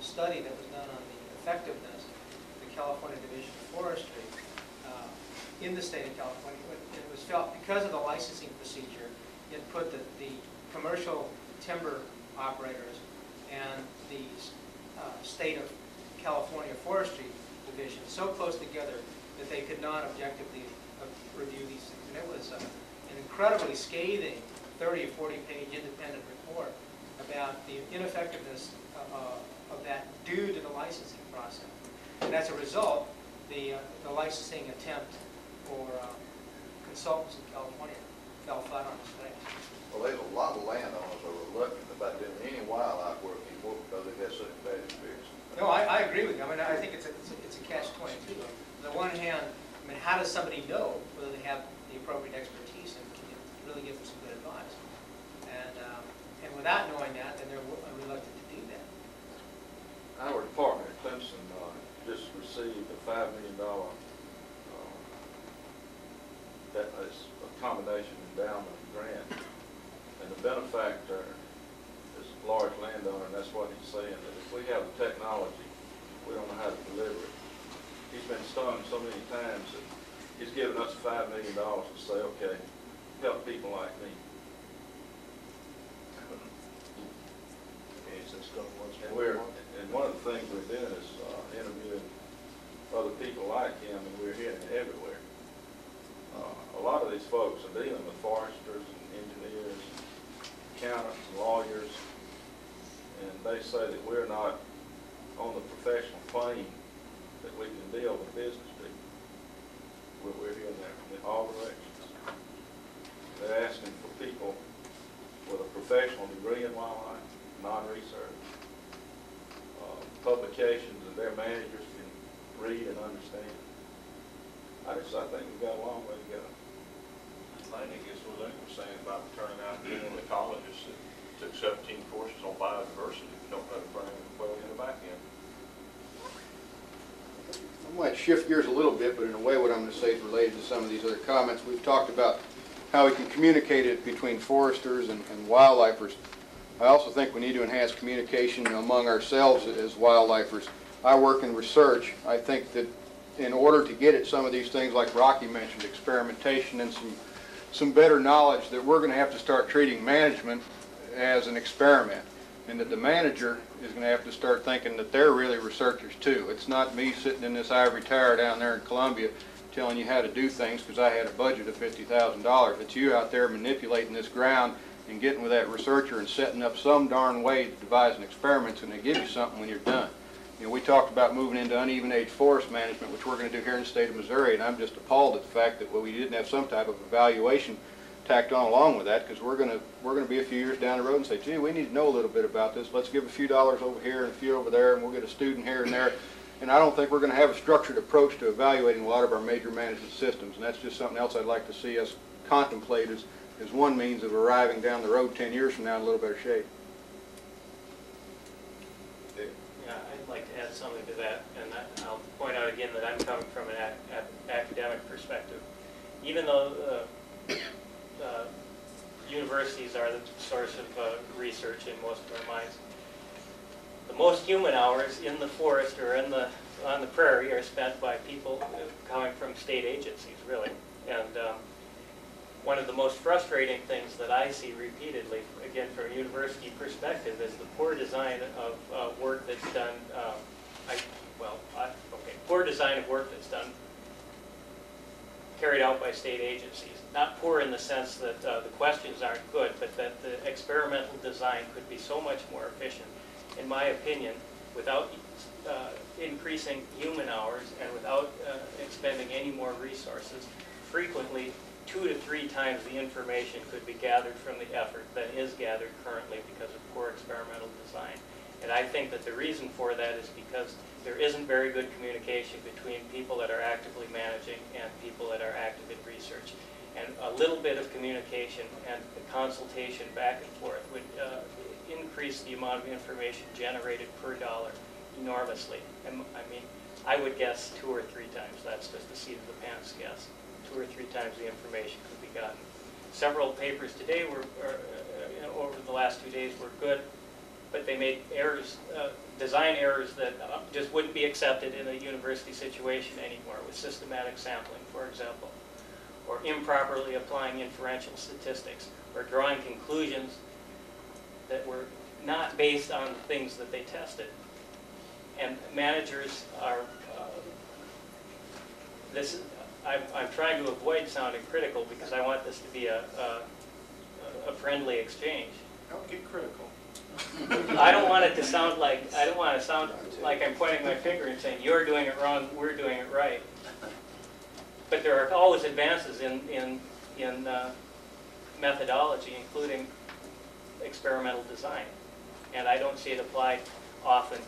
study that was done on the effectiveness of the California Division of Forestry in the state of California. It was felt because of the licensing procedure, it put the commercial timber operators and the state of California Forestry Division so close together that they could not objectively review these things. And it was an incredibly scathing 30 or 40 page independent report about the ineffectiveness of that due to the licensing process. And as a result, the licensing attempt for consultants in California fell flat on its face. Well, there's a lot of landowners are reluctant about doing any wildlife work anymore because they've had such bad experience. No, I agree with you. I mean, I think it's a catch-22. On the one hand, I mean, how does somebody know whether they have the appropriate expertise and can really give them some good advice? And without knowing that, then they're reluctant to do that. Our department at Clemson just received a $5 million that is a combination endowment grant, and the benefactor is a large landowner, and that's what he's saying, that if we have the technology, we don't know how to deliver it. He's been stung so many times that he's given us $5 million to say, okay, help people like me. And one of the things we're doing is interviewing other people like him, and we're hearing it everywhere. A lot of these folks are dealing with foresters and engineers, accountants and lawyers, and they say that we're not on the professional plane that we can deal with business people. We're hearing that from all directions. They're asking for people with a professional degree in wildlife, non-research, publications that their managers can read and understand. I think we've got a long way to go. I think it's what Lynn was saying about turning out and being an ecologist that took 17 courses on biodiversity, don't know how to bring it well in the back end. I might shift gears a little bit, but in a way what I'm going to say is related to some of these other comments. We've talked about how we can communicate it between foresters and wildlifers. I also think we need to enhance communication among ourselves as wildlifers. I work in research. I think that in order to get at some of these things, like Rocky mentioned, experimentation and some better knowledge, that we're going to have to start treating management as an experiment, and that the manager is going to have to start thinking that they're really researchers too. It's not me sitting in this ivory tower down there in Columbia telling you how to do things because I had a budget of $50,000. It's you out there manipulating this ground and getting with that researcher and setting up some darn way to devise an experiment, and they give you something when you're done. You know, we talked about moving into uneven age forest management, which we're going to do here in the state of Missouri, and I'm just appalled at the fact that we didn't have some type of evaluation tacked on along with that, because we're going to be a few years down the road and say, gee, we need to know a little bit about this. Let's give a few dollars over here and a few over there, and we'll get a student here and there. And I don't think we're going to have a structured approach to evaluating a lot of our major management systems, and that's just something else I'd like to see us contemplate as one means of arriving down the road 10 years from now in a little better shape. Yeah, I'd like to add something to that, and I'll point out again that I'm coming from an academic perspective. Even though universities are the source of research in most of our minds, the most human hours in the forest or on the prairie are spent by people coming from state agencies, really. And one of the most frustrating things that I see repeatedly, again from a university perspective, is the poor design of work that's done. Poor design of work that's done, carried out by state agencies. Not poor in the sense that the questions aren't good, but that the experimental design could be so much more efficient, in my opinion, without increasing human hours and without expending any more resources. Frequently, 2 to 3 times the information could be gathered from the effort than is gathered currently because of poor experimental design. And I think that the reason for that is because there isn't very good communication between people that are actively managing and people that are active in research. And a little bit of communication and consultation back and forth would increase the amount of information generated per dollar enormously. And, I mean, I would guess 2 or 3 times. That's just a seat of the pants guess. 2 or 3 times the information could be gotten. Several papers today were, over the last 2 days, were good, but they made errors, design errors that just wouldn't be accepted in a university situation anymore, with systematic sampling, for example, or improperly applying inferential statistics, or drawing conclusions that were not based on the things that they tested. And managers are, I'm trying to avoid sounding critical because I want this to be a friendly exchange. Don't get critical. I don't want it to sound like, I don't want to sound like I'm pointing my finger and saying, you're doing it wrong, we're doing it right. But there are always advances in methodology, including experimental design. And I don't see it applied often.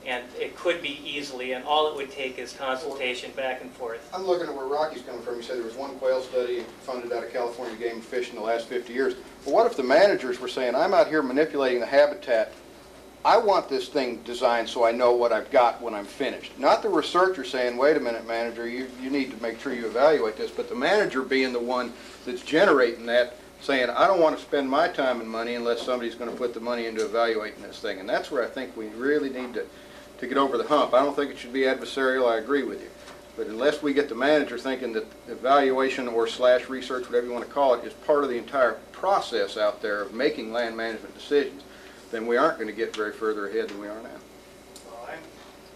And it could be easily, and all it would take is consultation back and forth. I'm looking at where Rocky's coming from. He said there was one quail study funded out of California Game and Fish in the last 50 years. But what if the managers were saying, I'm out here manipulating the habitat. I want this thing designed so I know what I've got when I'm finished. Not the researcher saying, wait a minute, manager, you need to make sure you evaluate this, but the manager being the one that's generating that, saying, I don't want to spend my time and money unless somebody's going to put the money into evaluating this thing. And that's where I think we really need to get over the hump. I don't think it should be adversarial, I agree with you. But unless we get the manager thinking that evaluation or / research, whatever you want to call it, is part of the entire process out there of making land management decisions, then we aren't going to get very further ahead than we are now. Well,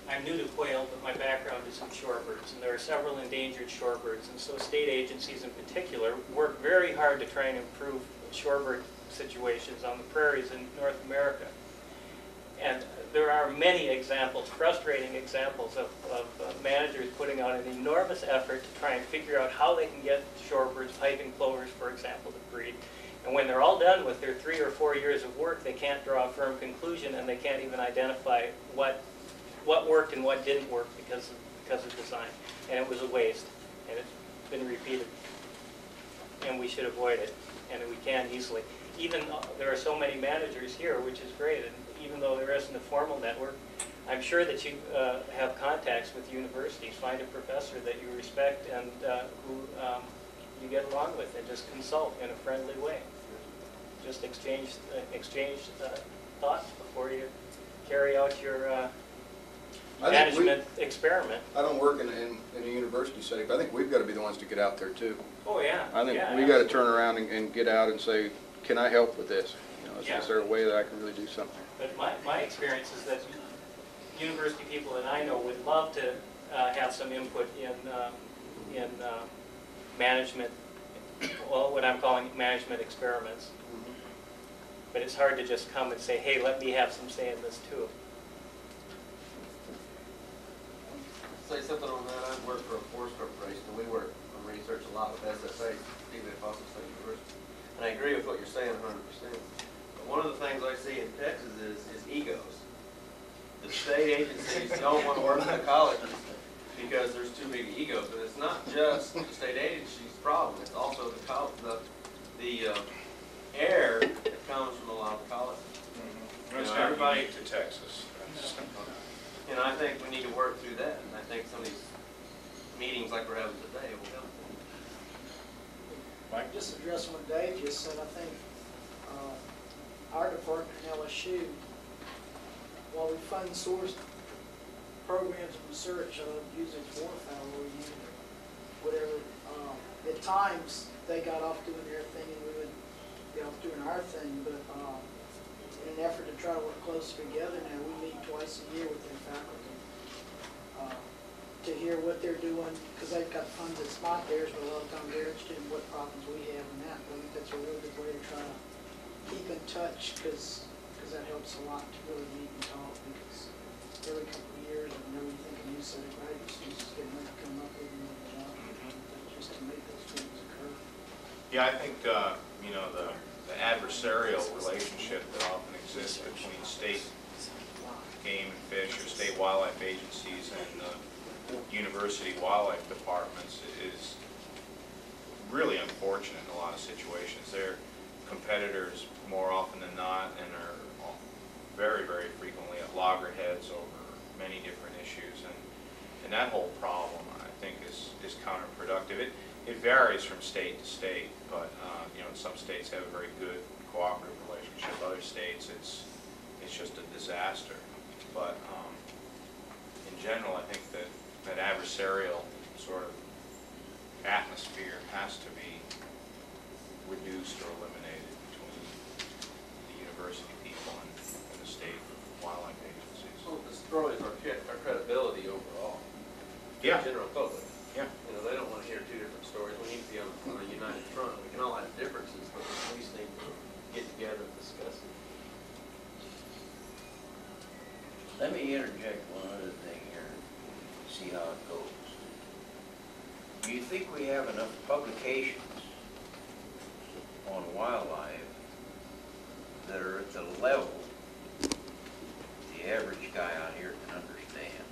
I'm new to quail, but my background is in shorebirds, and there are several endangered shorebirds, and so state agencies in particular work very hard to try and improve shorebird situations on the prairies in North America. And there are many examples, frustrating examples of managers putting out an enormous effort to try and figure out how they can get shorebirds, piping plovers, for example, to breed. And when they're all done with their 3 or 4 years of work, they can't draw a firm conclusion, and they can't even identify what worked and what didn't work because of design. And it was a waste, and it's been repeated. And we should avoid it, and we can easily. Even there are so many managers here, which is great, and even though there isn't a formal network, I'm sure that you have contacts with universities. Find a professor that you respect and who you get along with, and just consult in a friendly way. Just exchange thoughts before you carry out your management experiment. I don't work in a university setting, but I think we've got to be the ones to get out there too. Oh yeah. I think yeah, we got to turn around and get out and say, can I help with this? You know, is there a way that I can really do something? But my experience is that university people that I know would love to have some input in management, well, what I'm calling management experiments. But it's hard to just come and say, hey, let me have some say in this too. Say something on that. I work for a forest corporation, and we work on research a lot with SFA, even at Fossil State University. And I agree with what you're saying 100%. But one of the things I see in Texas is egos. The state agencies don't want to work with the colleges because there's too big egos. And it's not just the state agency's problem. It's also the air that comes from a lot of the colleges. You know, everybody to Texas. And I think we need to work through that. And I think some of these meetings like we're having today will help. Mike? Just addressing what Dave just said, I think our department at LSU, while we fund source programs and research, using waterfowl or using whatever, at times, they got off doing their thing and we would be off doing our thing, but in an effort to try to work closer together now, we meet twice a year with their faculty to hear what they're doing, because they've got funds that's not theirs, but a lot of times they're interested in what problems we have and that. I think that's a really good way to try to keep in touch, because that helps a lot to really meet and talk, because every couple of years, I know you think a new set of graduate students is getting ready to come up with just to make those things occur. Yeah, I think, you know, the adversarial relationship that often exists between state game and fish or state wildlife agencies and university wildlife departments is really unfortunate in a lot of situations. They're competitors more often than not and are very, very frequently at loggerheads over many different issues. And that whole problem, I think, is counterproductive. It varies from state to state, but you know, some states have a very good cooperative relationship. Other states, it's just a disaster. But in general, I think that adversarial sort of atmosphere has to be reduced or eliminated between the university people and the state wildlife agencies. Well, this destroys our credibility overall. Yeah. The general public. Yeah. You know, they don't want to hear two different stories. We need to be on a united front. We can all have differences, but we at least need to get together and discuss it. Let me interject one other thing here, see how it goes. Do you think we have enough publications on wildlife that are at the level the average guy out here can understand?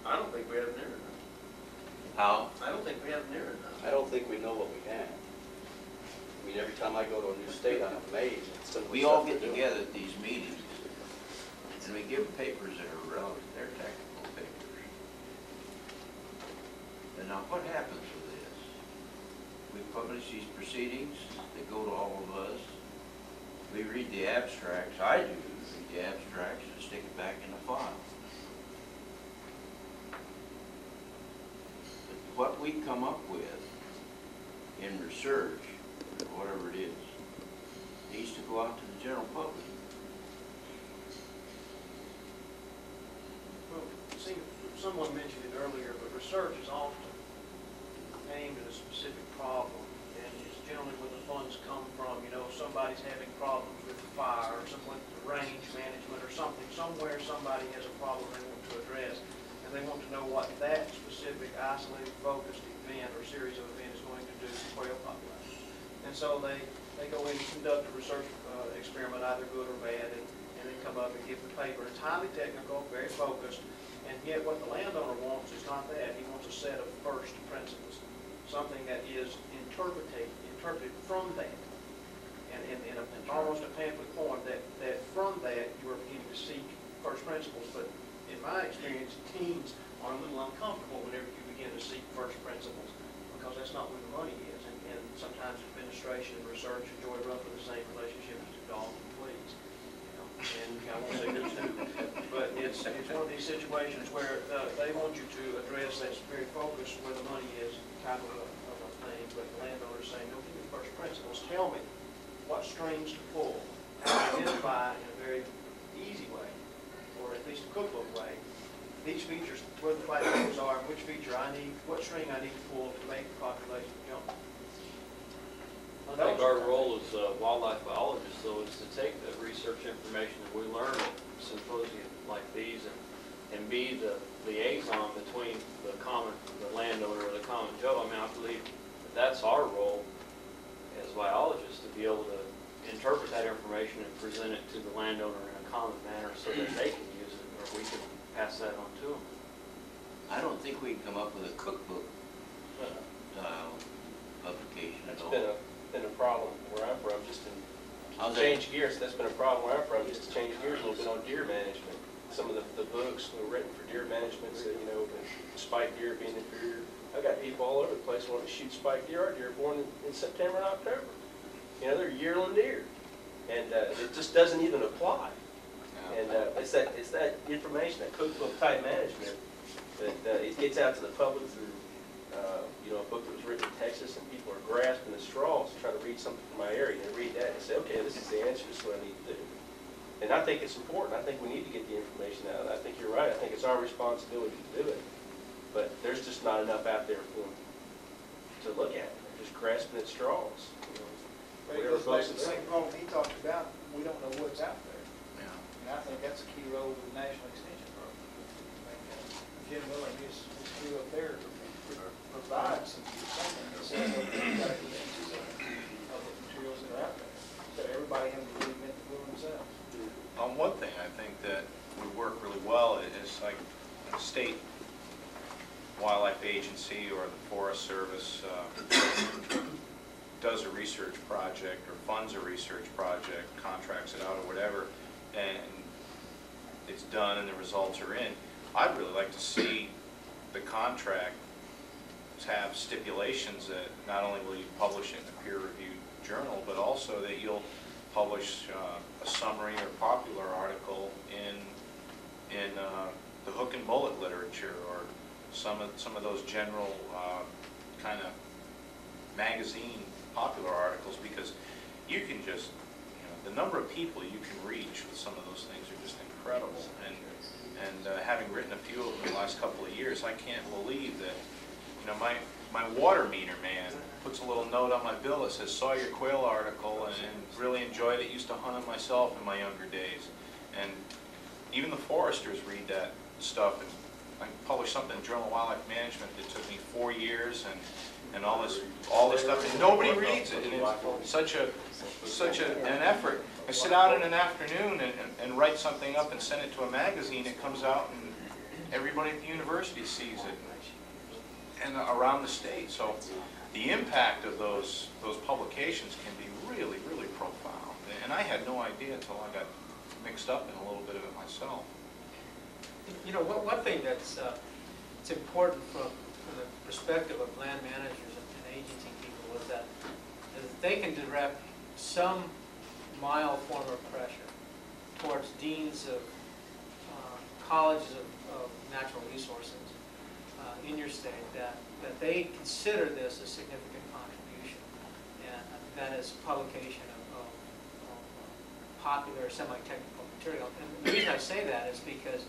I don't think we have near enough. How? I don't think we have near enough. I don't think we know what we have. I mean, every time I go to a new state, I'm amazed at some of the We stuff all they're get doing. together at these meetings and we give papers that are relevant, they're technical papers. And now what happens with this? We publish these proceedings, they go to all of us. We read the abstracts, I do read the abstracts and stick it back in the file. But what we come up with in research, whatever it is, needs to go out to the general public. Well, see, someone mentioned it earlier, but research is often aimed at a specific problem, and it's generally where the funds come from. You know, if somebody's having problems with the fire, or someone with range management, or something, somewhere somebody has a problem they want to address, and they want to know what that specific, isolated, focused event or series of events is going to do to the quail population. And so they go in and conduct a research experiment, either good or bad, and then come up and give the paper. It's highly technical, very focused, and yet what the landowner wants is not that. He wants a set of first principles, something that is interpreted from that, and in almost a pamphlet form, that from that you are beginning to seek first principles. But in my experience, teams are a little uncomfortable whenever you begin to seek first principles, because that's not where the money is. And sometimes administration and research enjoy roughly the same relationship as two dogs and fleas. You know, and I won't say there's two, but it's one of these situations where they want you to address that's very focused where the money is type of a thing, but the landowner's saying, no, give me first principles. Tell me what strings to pull, how to identify in a very easy way, or at least a cookbook way, these features, where the plateaus are, and which feature I need, what string I need to pull to make the population jump. I think our role as wildlife biologists, though, is to take the research information that we learn at symposiums like these and be the liaison between the landowner or the common Joe. I mean, I believe that's our role as biologists, to be able to interpret that information and present it to the landowner in a common manner so that they can use it, or we can pass that on to them. I don't think we can come up with a cookbook style publication at all. That's been a problem where I'm from, just to change gears. That's been a problem where I'm from, just to change gears a little bit on deer management. Some of the books were written for deer management, so, you know, spiked deer being inferior. I've got people all over the place wanting to shoot spiked deer. Our deer are born in September and October. You know, they're yearling deer. And it just doesn't even apply. And it's that information, that cookbook type management, that it gets out to the public through, you know, a book that was written in Texas, and people are grasping at straws to try to read something from my area. And they read that and say, okay, this is the answer, this is what I need to do. And I think it's important. I think we need to get the information out. And I think you're right. I think it's our responsibility to do it. But there's just not enough out there for them to look at. They're just grasping at straws. You know, But it goes back to the same problem he talked about. We don't know what's out there. Yeah. And I think that's a key role of the National Extension Program. Jim Miller and his crew up there provides something that says, okay, you got to convince of the materials that are out there. So everybody has to reinvent the wheel themselves. One thing I think that would work really well is like a state wildlife agency or the Forest Service does a research project or funds a research project, contracts it out or whatever, and it's done and the results are in. I'd really like to see the contract have stipulations that not only will you publish it in a peer-reviewed journal, but also that you'll publish a summary or popular article in the hook and bullet literature or some of those general kind of magazine popular articles, because you can just, you know, the number of people you can reach with some of those things are just incredible. And having written a few of them in the last couple of years, I can't believe that, you know, my water meter man puts a little note on my bill that says, saw your quail article and really enjoyed it, used to hunt them myself in my younger days. And even the foresters read that stuff. And I published something in Journal of Wildlife Management that took me 4 years and all this stuff, and nobody reads it. And it's such an effort. I sit out in an afternoon and write something up and send it to a magazine. It comes out and everybody at the university sees it, and around the state. So the impact of those publications can be really, really profound. And I had no idea until I got mixed up in a little bit of it myself. You know, one thing that's it's important from the perspective of land managers and agency people is that they can direct some mild form of pressure towards deans of colleges of natural resources in your state that they consider this a significant contribution, and that is publication of popular semi-technical material. And the reason I say that is because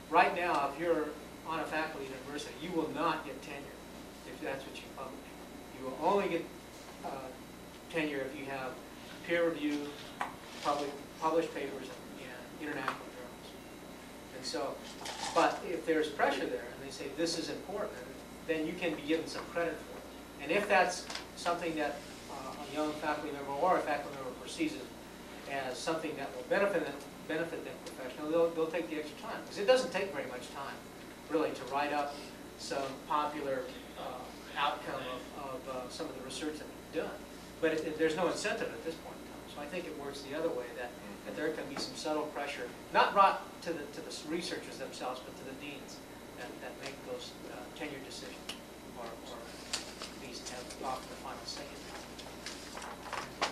right now, if you're on a faculty university, you will not get tenure if that's what you publish. You will only get tenure if you have peer-reviewed, published papers in international journals. And so, but if there's pressure there, and they say this is important, then you can be given some credit for it. And if that's something that a young faculty member or a faculty member perceives as something that will benefit them professionally, they'll take the extra time. Because it doesn't take very much time, really, to write up some popular outcome of some of the research that we've done. But there's no incentive at this point in time. So I think it works the other way, that there can be some subtle pressure, not brought to the researchers themselves, but to the deans that make those tenure decisions, or at least have often the final say in that.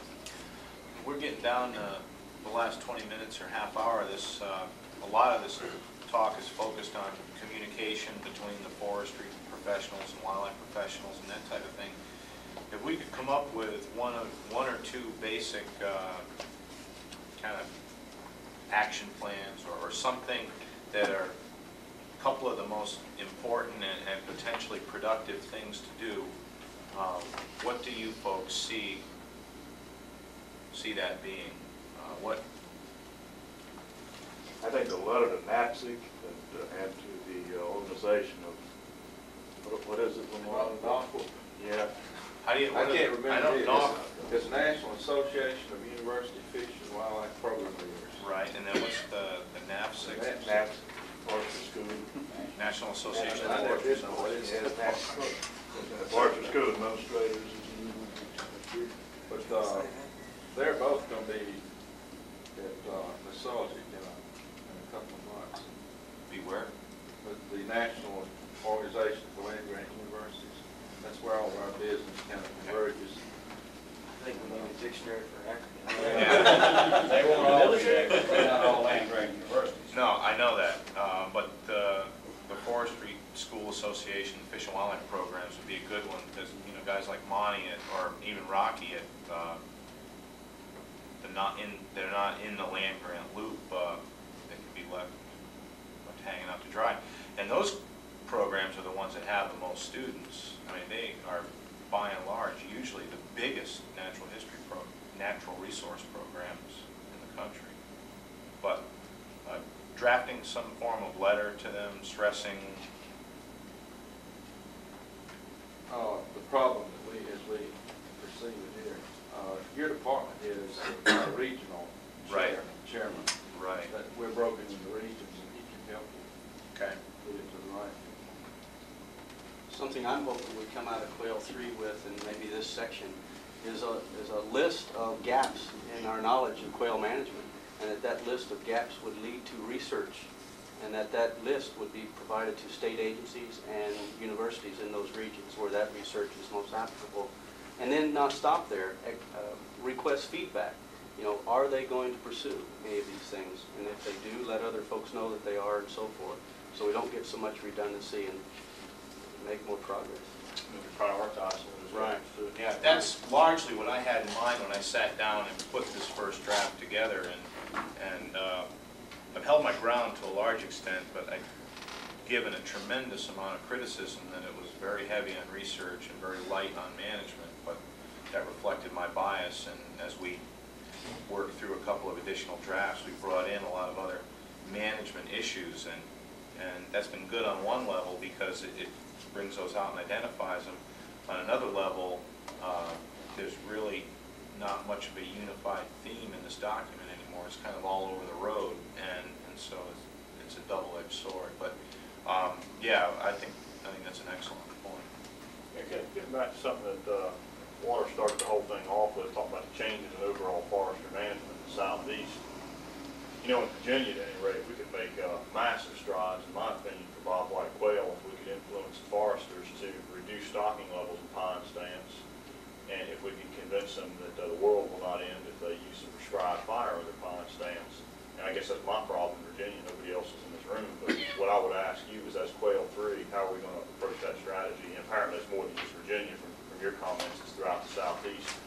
We're getting down to the last 20 minutes or half hour. This a lot of this talk is focused on communication between the forestry professionals and wildlife professionals and that type of thing. If we could come up with one or two basic kind of action plans or something that are a couple of the most important and potentially productive things to do, what do you folks see that being? What? I think a letter to NAPSIC and to the organization of, what is it, Lamar? Yeah. How do you, I can't remember. I don't know. It's National Association of University Fish and Wildlife Program Leaders. Right, and then what's the NAPSIC? NAPSIC, Forestry School. National Association I of never Forestry. did know what it is. Forestry School Administrators. But they're both going to be at Facility in a couple of months. Beware. But the National Organization for Land-Grant Universities, that's where all of our business kind of converges. I think we need a dictionary dictionary for acronyms. They won't all be there, 'cause they're not all land-grant universities. No, I know that, but the Forestry School Association Fish and Wildlife programs would be a good one, because, you know, guys like Monty or even Rocky they're not in the land grant loop. They could be left hanging out to dry. And those programs are the ones that have the most students. I mean, they are, by and large, usually the biggest natural resource programs in the country. But drafting some form of letter to them stressing. The problem that as we proceed here, your department is a regional chairman. Right. That we're broken into regions, and he can help you. Okay. Put it to the right. Something I'm hoping we come out of Quail 3 with, and maybe this section, is a list of gaps in our knowledge of quail management, and that list of gaps would lead to research, and that list would be provided to state agencies and universities in those regions where that research is most applicable. And then not stop there, request feedback. You know, are they going to pursue any of these things? And if they do, let other folks know that they are, and so forth, so we don't get so much redundancy and make more progress. Maybe prioritize them. Right. Yeah, that's largely what I had in mind when I sat down and put this first draft together, and I've held my ground to a large extent, but I've given a tremendous amount of criticism that it was very heavy on research and very light on management, but that reflected my bias, and as we worked through a couple of additional drafts, we brought in a lot of other management issues, and that's been good on one level because it brings those out and identifies them. On another level, there's really not much of a unified theme in this document anymore. It's kind of all over the road, and so it's a double-edged sword. But yeah, I think that's an excellent point. Yeah, getting back to something that Water started the whole thing off with, talking about the changes in overall forestry management in the southeast. You know, in Virginia, at any rate, we could make massive strides, in my opinion, for bobwhite quail if we could influence foresters to reduce stocking levels in pine stands, and if we could convince them that the world will not end if they use some prescribed fire in their pine stands. And I guess that's my problem in Virginia. Nobody else is in this room. But what I would ask you is, as Quail 3, how are we going to approach that strategy? And apparently it's more than just Virginia from your comments. It's throughout the southeast.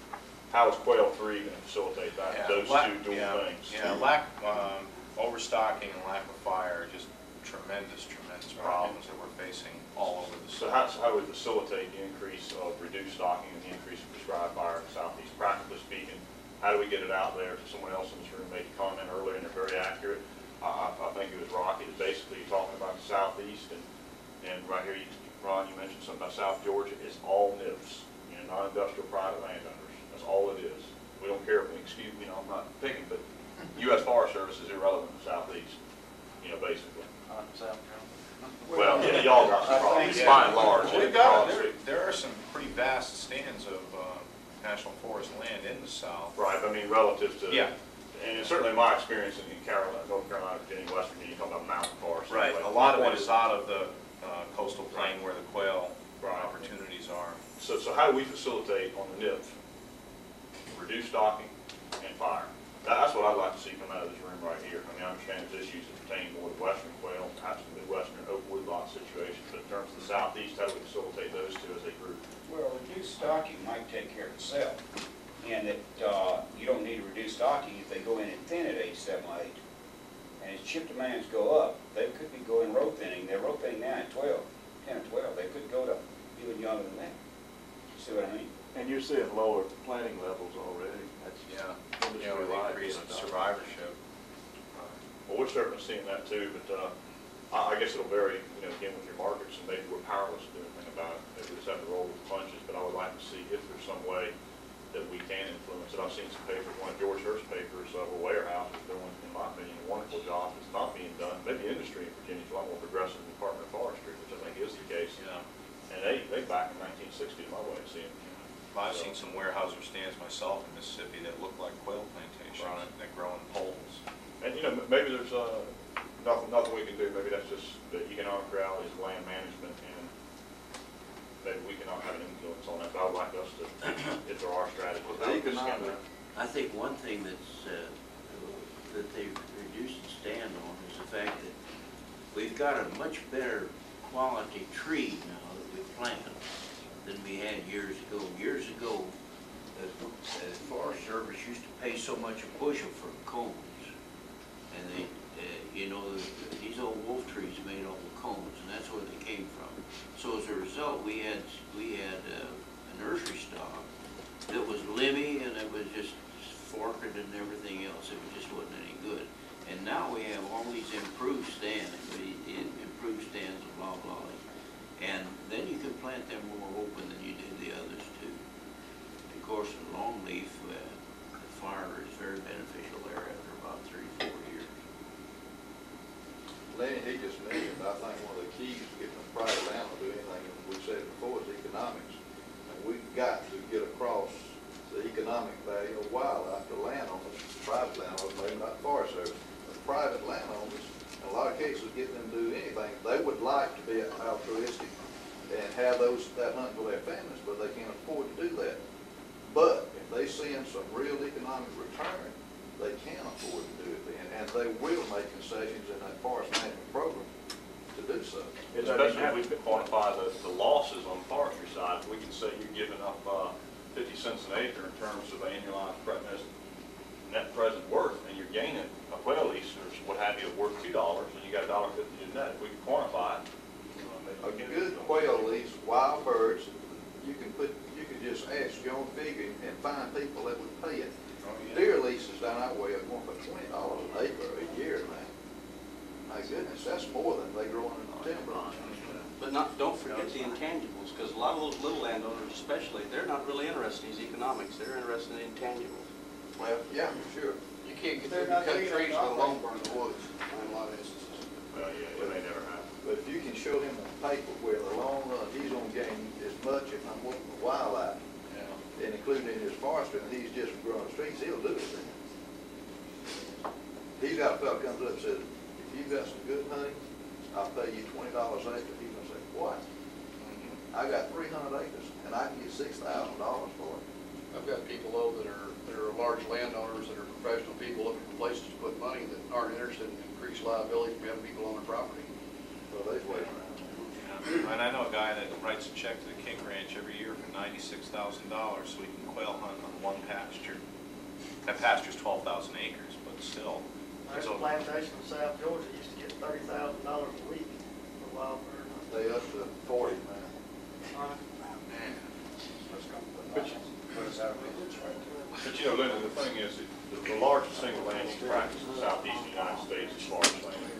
How is Quail 3 going to facilitate that? Those two dual things. Yeah, overstocking and lack of fire are just tremendous problems that we're facing all over the So how do we facilitate the increase of reduced stocking and the increase of prescribed fire in the southeast? Practically speaking, how do we get it out there? Someone else in this room made a comment earlier, and they're very accurate. I think it was Rocky, that basically talking about the southeast, and right here, Ron, you mentioned something about South Georgia. It's all NIFs, you know, non-industrial private landowners. That's all it is. We don't care if we excuse, you know, I'm not picking, but U.S. Forest Service is irrelevant in the southeast, you know, basically. South Well, yeah, y'all got some problems, by and large. There are some pretty vast stands of national forest land in the south. Right, I mean, relative to, yeah, and certainly my experience in Carolina, North Carolina, Virginia, West Virginia, you're talking about mountain forests. Right, Anyway. a lot of it is out of the coastal plain where the quail opportunities are. So how do we facilitate on the NIF? Reduce stocking and fire. That's what I'd like to see come out of this room right here. I mean, I understand there's issues that pertain more to western quail, perhaps the midwestern oak woodlot situation, but in terms of the southeast, how do we facilitate those two as a group? Well, reduced stocking might take care of itself, and that you don't need to reduce stocking if they go in and thin at age 7 or 8. And as chip demands go up, they could be going row thinning. They're row thinning now at 10 or 12. They could go to even younger than that. You see what I mean? And you're seeing lower planting levels already. That's With increased survivorship. Well, we're certainly seeing that too, but I guess it'll vary, you know, again with your markets, and maybe we're powerless to do anything about it. Maybe we just have to roll with the punches, but I would like to see if there's some way that we can influence it. I've seen some papers, one of George Hurst's papers, Warehouse is doing, in my opinion, a wonderful job. It's not being done. Maybe industry in Virginia is a lot more progressive than the Department of Forestry, which I think is the case. Yeah. And they back in 1960, my way of seeing it. I've seen some Weyerhaeuser stands myself in Mississippi that look like quail plantations that grow in poles. And, you know, maybe there's nothing we can do. Maybe that's just the economic realities of land management, and maybe we cannot have an influence on that. But I would like us to, if there are strategies, Well, the think one thing that's, that they've reduced the stand on is the fact that we've got a much better quality tree now that we plant than we had years ago. Years ago, the Forest Service used to pay so much a bushel for cones, and they, you know, these old wolf trees made all the cones, and that's where they came from. So as a result, we had a nursery stock that was limby, and it was just forked and everything else. It just wasn't any good. And now we have all these improved stands, improved stands and blah, blah. And then you can plant them more open than you did the others too. Of course, in longleaf, the fire is very beneficial there after about 3 or 4 years. Lenny, he just mentioned, I think one of the keys to getting a private landlord to do anything, we said it before, is economics. And we've got to get across the economic value of wildlife to landowners, private landowners, maybe not Forest Service, but private landowners. In a lot of cases, get them to do anything. They would like to be altruistic and have that hunt for their families, but they can't afford to do that. But if they see some real economic return, they can afford to do it then, and they will make concessions in that forest management program to do so. Especially if we could quantify the losses on the forestry side. We can say you're giving up 50 cents an acre in terms of annualized net present worth, and you're gaining a quail lease or what have you worth $2, and you got $1.50 in net. If we can quantify it, a good quail lease, wild birds, you can just ask your own figure and find people that would pay it. Deer leases down that way are going for $20 an acre a year now. My goodness, that's more than they growing in the timber. But don't forget the intangibles, because a lot of those little landowners especially, they're not really interested in these economics, they're interested in intangibles. Well, yeah, sure. You can't get them to cut trees with a long burn in the woods in a lot of instances. well, yeah, it may never happen. But if you can show him on paper where the long run, he's gonna gain as much, if not more, from wildlife, and including in his forestry, and he's just growing trees, he'll do it then. He's got a fellow comes up and says, if you've got some good honey, I'll pay you $20 an acre. He's gonna say, what? I got 300 acres, and I can get $6,000 for it. I've got people though that are large landowners, that are professional people looking for places to put money that aren't interested in increased liability from having people on their property. So they's waiting around. Yeah. And I know a guy that writes a check to the King Ranch every year for $96,000 so he can quail hunt on one pasture. That pasture's 12,000 acres, but still. There's a plantation in South Georgia that used to get $30,000 a week for wild bird hunting. They up to 40 now. But you know, Linda, the thing is, the largest single landing practice in the southeastern United States is forest landing.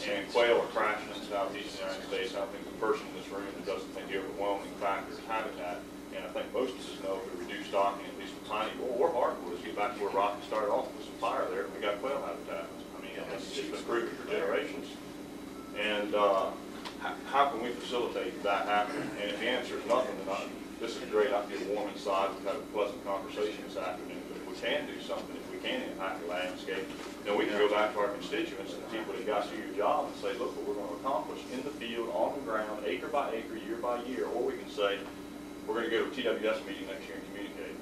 And quail are crashing in the southeastern United States. I think the person in this room that doesn't think the overwhelming factor is habitat. And I think most of us know if we reduce stocking, at least with tiny, or hardwood, let's get back to where Rocky started off with some fire there, we got quail habitat. I mean, it's just been proven for generations. And how can we facilitate that happening? And if the answer is nothing, then this is great. I feel warm inside. We've had a pleasant conversation this afternoon. But if we can do something, if we can impact the landscape, then we can go back to our constituents and the people that got you your job and say, look what we're going to accomplish in the field, on the ground, acre by acre, year by year. Or we can say, we're going to go to a TWS meeting next year and communicate.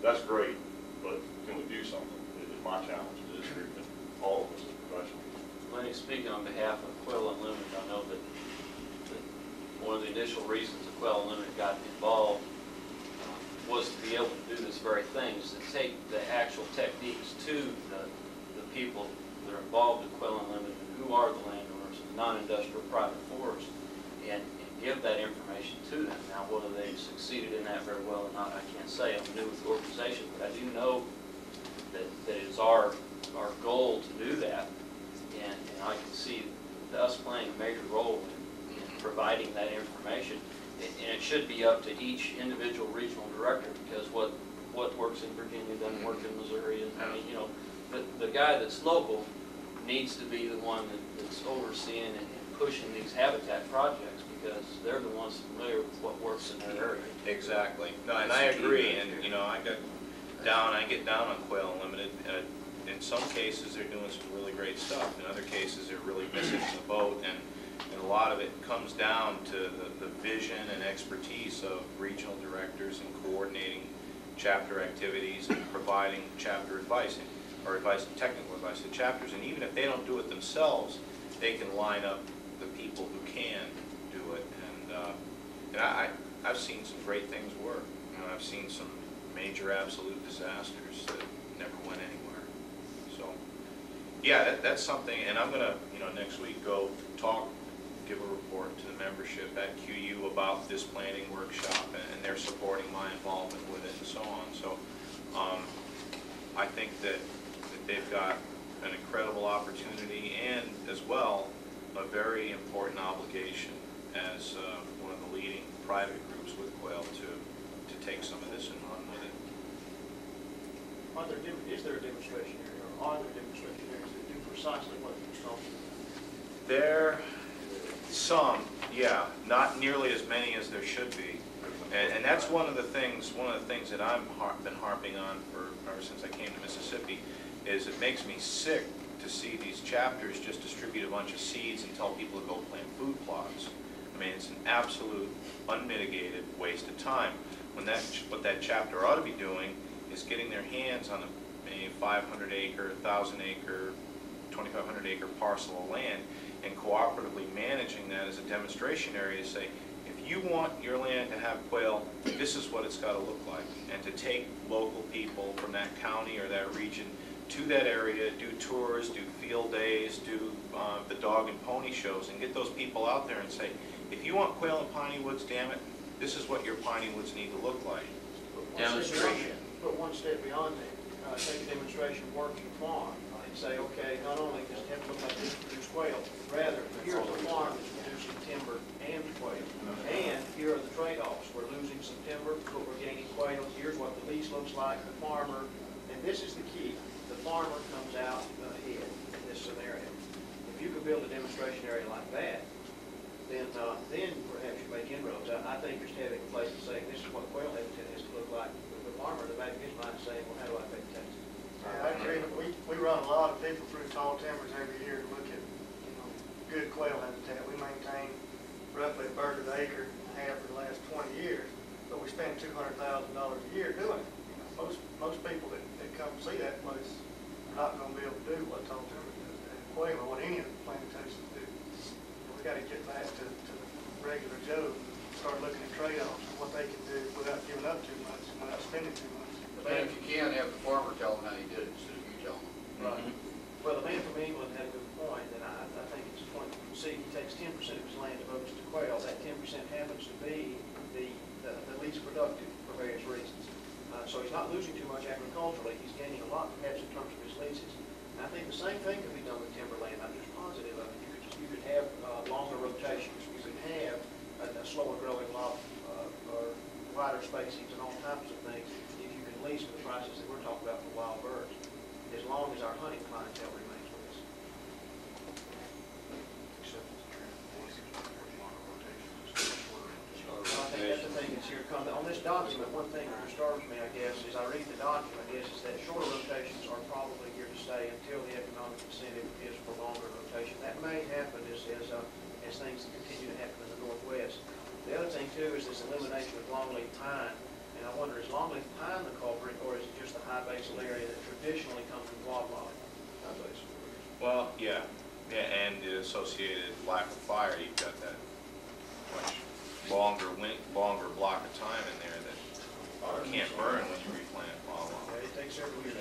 That's great, but can we do something? It is my challenge to this group and all of us as professionals. Lenny, speaking on behalf of Quail Unlimited, I know that one of the initial reasons that Quail Unlimited got involved was to be able to do this very thing, is to take the actual techniques to the people that are involved in Quail Unlimited, who are the landowners in the non-industrial private forest, and give that information to them. Now, whether they've succeeded in that very well or not, I can't say. I'm new with the organization, but I do know that it's our goal to do that, and I can see us playing a major role in providing that information. And it should be up to each individual regional director, because what works in Virginia doesn't work in Missouri. And I mean, you know, the guy that's local needs to be the one that's overseeing and pushing these habitat projects, because they're the ones familiar with what works in their area. Exactly. No, and I agree. And you know, I get down on Quail Unlimited. In some cases, they're doing some really great stuff. In other cases, they're really missing the boat. And a lot of it comes down to the vision and expertise of regional directors and coordinating chapter activities and providing chapter advice or advice and technical advice to chapters. And even if they don't do it themselves, they can line up the people who can do it. And I've seen some great things work. You know, I've seen some major absolute disasters that never went anywhere. So, yeah, that's something. And I'm gonna, you know, next week go talk, give a report to the membership at QU about this planning workshop, and they're supporting my involvement with it and so on. So, I think that they've got an incredible opportunity and, as well, a very important obligation as one of the leading private groups with Quail to take some of this and run with it. Is there a demonstration area, or are there demonstration areas that do precisely what you're talking about? There, some, yeah, not nearly as many as there should be, and that's one of the things that I've been harping on ever since I came to Mississippi, is it makes me sick to see these chapters just distribute a bunch of seeds and tell people to go plant food plots. I mean, it's an absolute unmitigated waste of time. When what that chapter ought to be doing is getting their hands on a 500-acre, 1,000-acre, 2,500-acre parcel of land and cooperatively managing that as a demonstration area to say, if you want your land to have quail, this is what it's got to look like. And to take local people from that county or that region to that area, do tours, do field days, do the dog and pony shows, and get those people out there and say, if you want quail in piney woods, damn it, this is what your piney woods need to look like. Demonstration. But one step beyond that, take a demonstration working farm and say, okay, not only does it have to look like this to produce quail, rather, here's a farm that's producing timber and quail. And here are the trade-offs. We're losing some timber, but we're gaining quail. Here's what the lease looks like, the farmer, and this is the key. The farmer comes out ahead in this scenario. If you could build a demonstration area like that, then perhaps you make inroads. I think just having a place to say, this is what quail habitat has to look like. The farmer in the back of his mind saying, well, how do I pay taxes? Yeah, I agree. We run a lot of people through tall timbers every year to look at, you know, good quail habitat. We maintain roughly a bird an acre and a half for the last 20 years, but we spend $200,000 a year doing it. You know, most people that come see that place are not going to be able to do what tall timbers does and quail or what any of the plantations do. We got to get back to the regular Joe and start looking at trade-offs and what they can do without giving up too much, without spending too much. And if you can, have the farmer tell them how he did it instead of you telling them. Right. Well, the man from England had a good point, and I think it's a point. See, he takes 10% of his land devotes to quail. That 10% happens to be the least productive for various reasons. So he's not losing too much agriculturally. He's gaining a lot, perhaps, in terms of his leases. And I think the same thing could be done with timberland. I'm just positive of it. You could have longer rotations. You could have a slower growing lot or wider spacings and all types of things if you can lease for the prices that we're talking about for wild birds, as long as our hunting clientele remains with us. Well, I think that's the thing that's here. On this document, one thing that disturbs me, I guess, is I read the document, is that shorter rotations are probably here to stay until the economic incentive is for longer rotation. That may happen as things continue to happen in the Northwest. The other thing, too, is this elimination of longleaf pine. And I wonder, is longleaf pine the culprit, or is it just the high basal area that traditionally comes from wildlife? Well, yeah, and the associated lack of fire. You've got that much longer block of time in there that you can't burn when you replant wildlife. Yeah, it takes several years.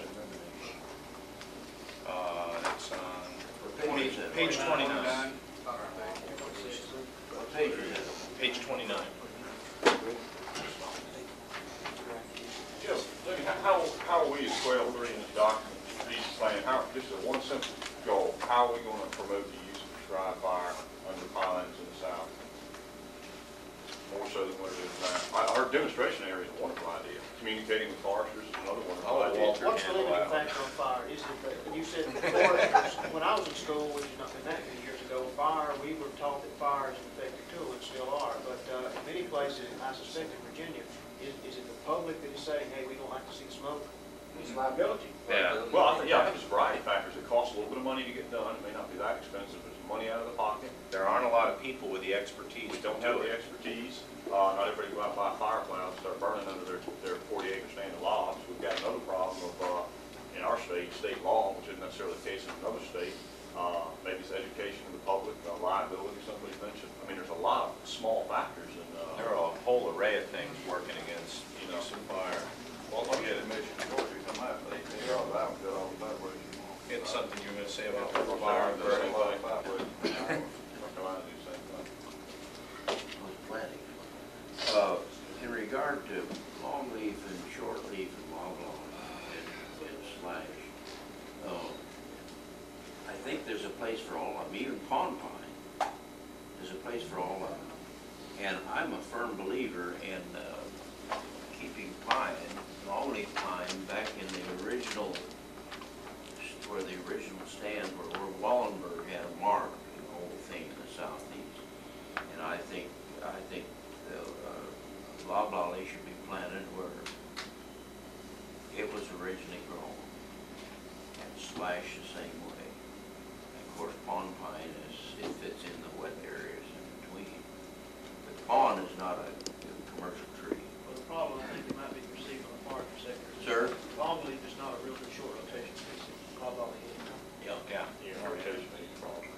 That's on page 29. Page 29. Yes, how are we as Quail III in the document, these plans, this is one simple goal, how are we going to promote the use of dry fire under pines in the south? More so than what it is now. Our demonstration area is a wonderful idea. Communicating with foresters is another wonderful idea. What's the limiting factor on fire? Is it that, you said foresters, when I was in school, which is not been that many years ago, we were taught that fire is an effective tool, and still are. But in many places, I suspect in Virginia, is it the public that is saying, hey, we don't like to see smoke? It's liability. Yeah. Well, I think there's a variety of factors. It costs a little bit of money to get done. It may not be that expensive. There's money out of the pocket. There aren't a lot of people with the expertise. We don't have the expertise. Not everybody go out and buy a fire plow and start burning under their 40-acre stand of log. state law, which isn't necessarily the case in another state. Maybe it's education of the public, liability, somebody mentioned. I mean, there's a lot of small factors in. There are a whole array of things working against, some fire. Well, I'll get a mission short, you come out, they take all that, get all the vibration. It's something you were going to say about Fire, fire. burning, a lot of vibration. North Carolina do the same thing. Was plenty. In regard to longleaf and shortleaf and loblong and slash, I think there's a place for all of them, even pond pine. There's a place for all of them. And I'm a firm believer in keeping pine, longleaf pine, back in the original, where the original stand, where Wallenberg had a mark, the whole thing in the southeast. And I think loblolly should be planted where it was originally grown, and slash the same way. And of course, pond pine it fits in the wet areas in between. But pond is not a commercial tree. Well, the problem, I think it might be perceived on the forestry sector. Sir? Longleaf is not a real good short rotation species. Loblolly is. Yeah. Rotation is a problem.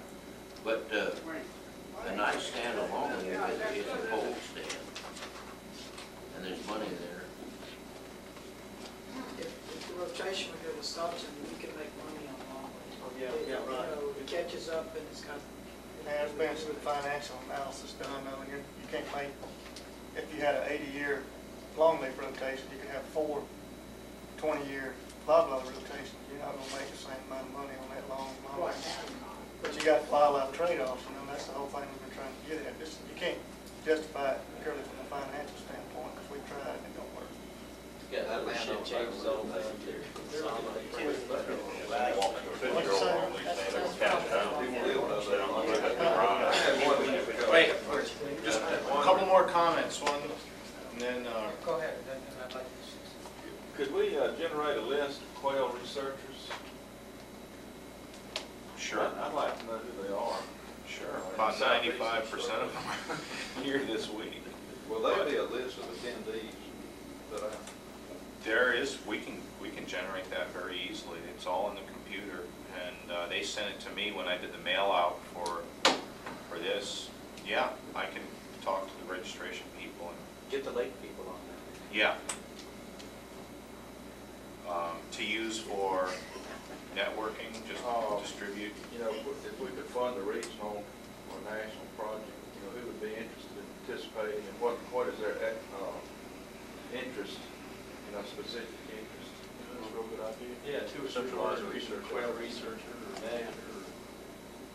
But a nice stand of longleaf is a pole stand. And there's money there. If the rotation would go to Stockton, we can make money on longleaf. Oh, yeah, right. It catches up and it's got. There's been some financial analysis done, though, and you can't make, if you had an 80-year longleaf rotation, you could have 4 20-year loblolly rotations. You're not gonna make the same amount of money on that long leaf. But you got wildlife trade-offs, that's the whole thing we've been trying to get at. You can't justify it purely from a financial standpoint, because we've tried and it don't work. Yeah, that shit changes all the time. Wait, just a couple more comments, one, and then, Go ahead, and I'd like to. Could we generate a list of quail researchers? sure, I'd like to know who they are. sure, about 95% of them are here this week. Will there be a list of attendees that I? There is, we can generate that very easily. It's all in the computer, and they sent it to me when I did the mail out for this. Yeah, I can talk to the registration people and Get the lake people on that. yeah. To use for networking, just distribute. If we could fund a regional or national project, who would be interested in participating, and what is their interest, specific interest? That's a real good idea. Yeah, two or Centralized research, research. quail researcher, or manager,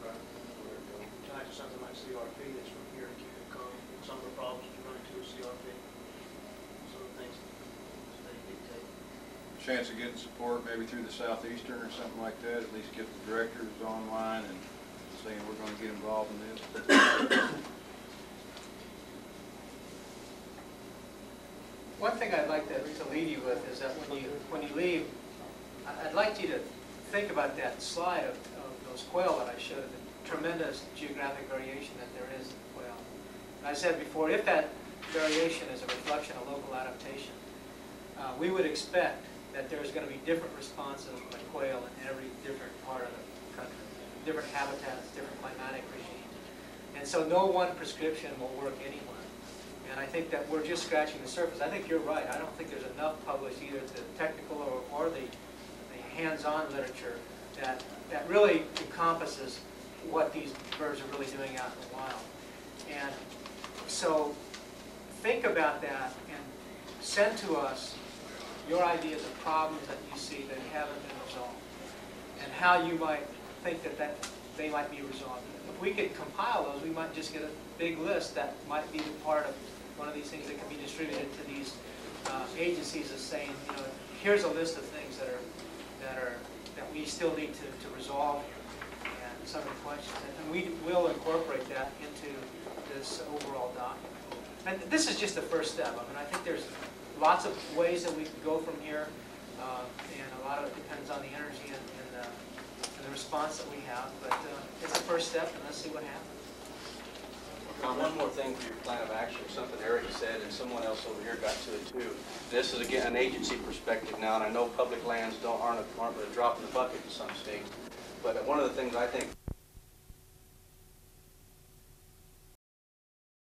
or tonight something like CRP that's from here to keep it calm. Some of the problems you run into with CRP. Some of the things they dictate. Chance of getting support maybe through the Southeastern or something like that, at least get the directors online and saying we're going to get involved in this. One thing I'd like to leave you with is that when you leave, I'd like you to think about that slide of those quail that I showed, the tremendous geographic variation that there is in quail. And I said before, if that variation is a reflection of local adaptation, we would expect that there's going to be different responses by quail in every different part of the country, different habitats, different climatic regimes. And so no one prescription will work anywhere. And I think that we're just scratching the surface. I think you're right. I don't think there's enough published, either the technical or the hands-on literature that really encompasses what these birds are really doing out in the wild. And so think about that and send to us your ideas of problems that you see that haven't been resolved and how you might think that they might be resolved. If we could compile those, we might just get a big list that might be part of one of these things that can be distributed to these agencies as saying, here's a list of things that we still need to resolve and some of the questions. And we will incorporate that into this overall document. And this is just the first step. I mean, I think there's lots of ways that we can go from here, and a lot of it depends on the energy and the response that we have. But it's a first step, and let's see what happens. One more thing for your plan of action, something Eric said and someone else over here got to it too. This is again an agency perspective now, and I know public lands aren't a drop in the bucket in some states, but one of the things I think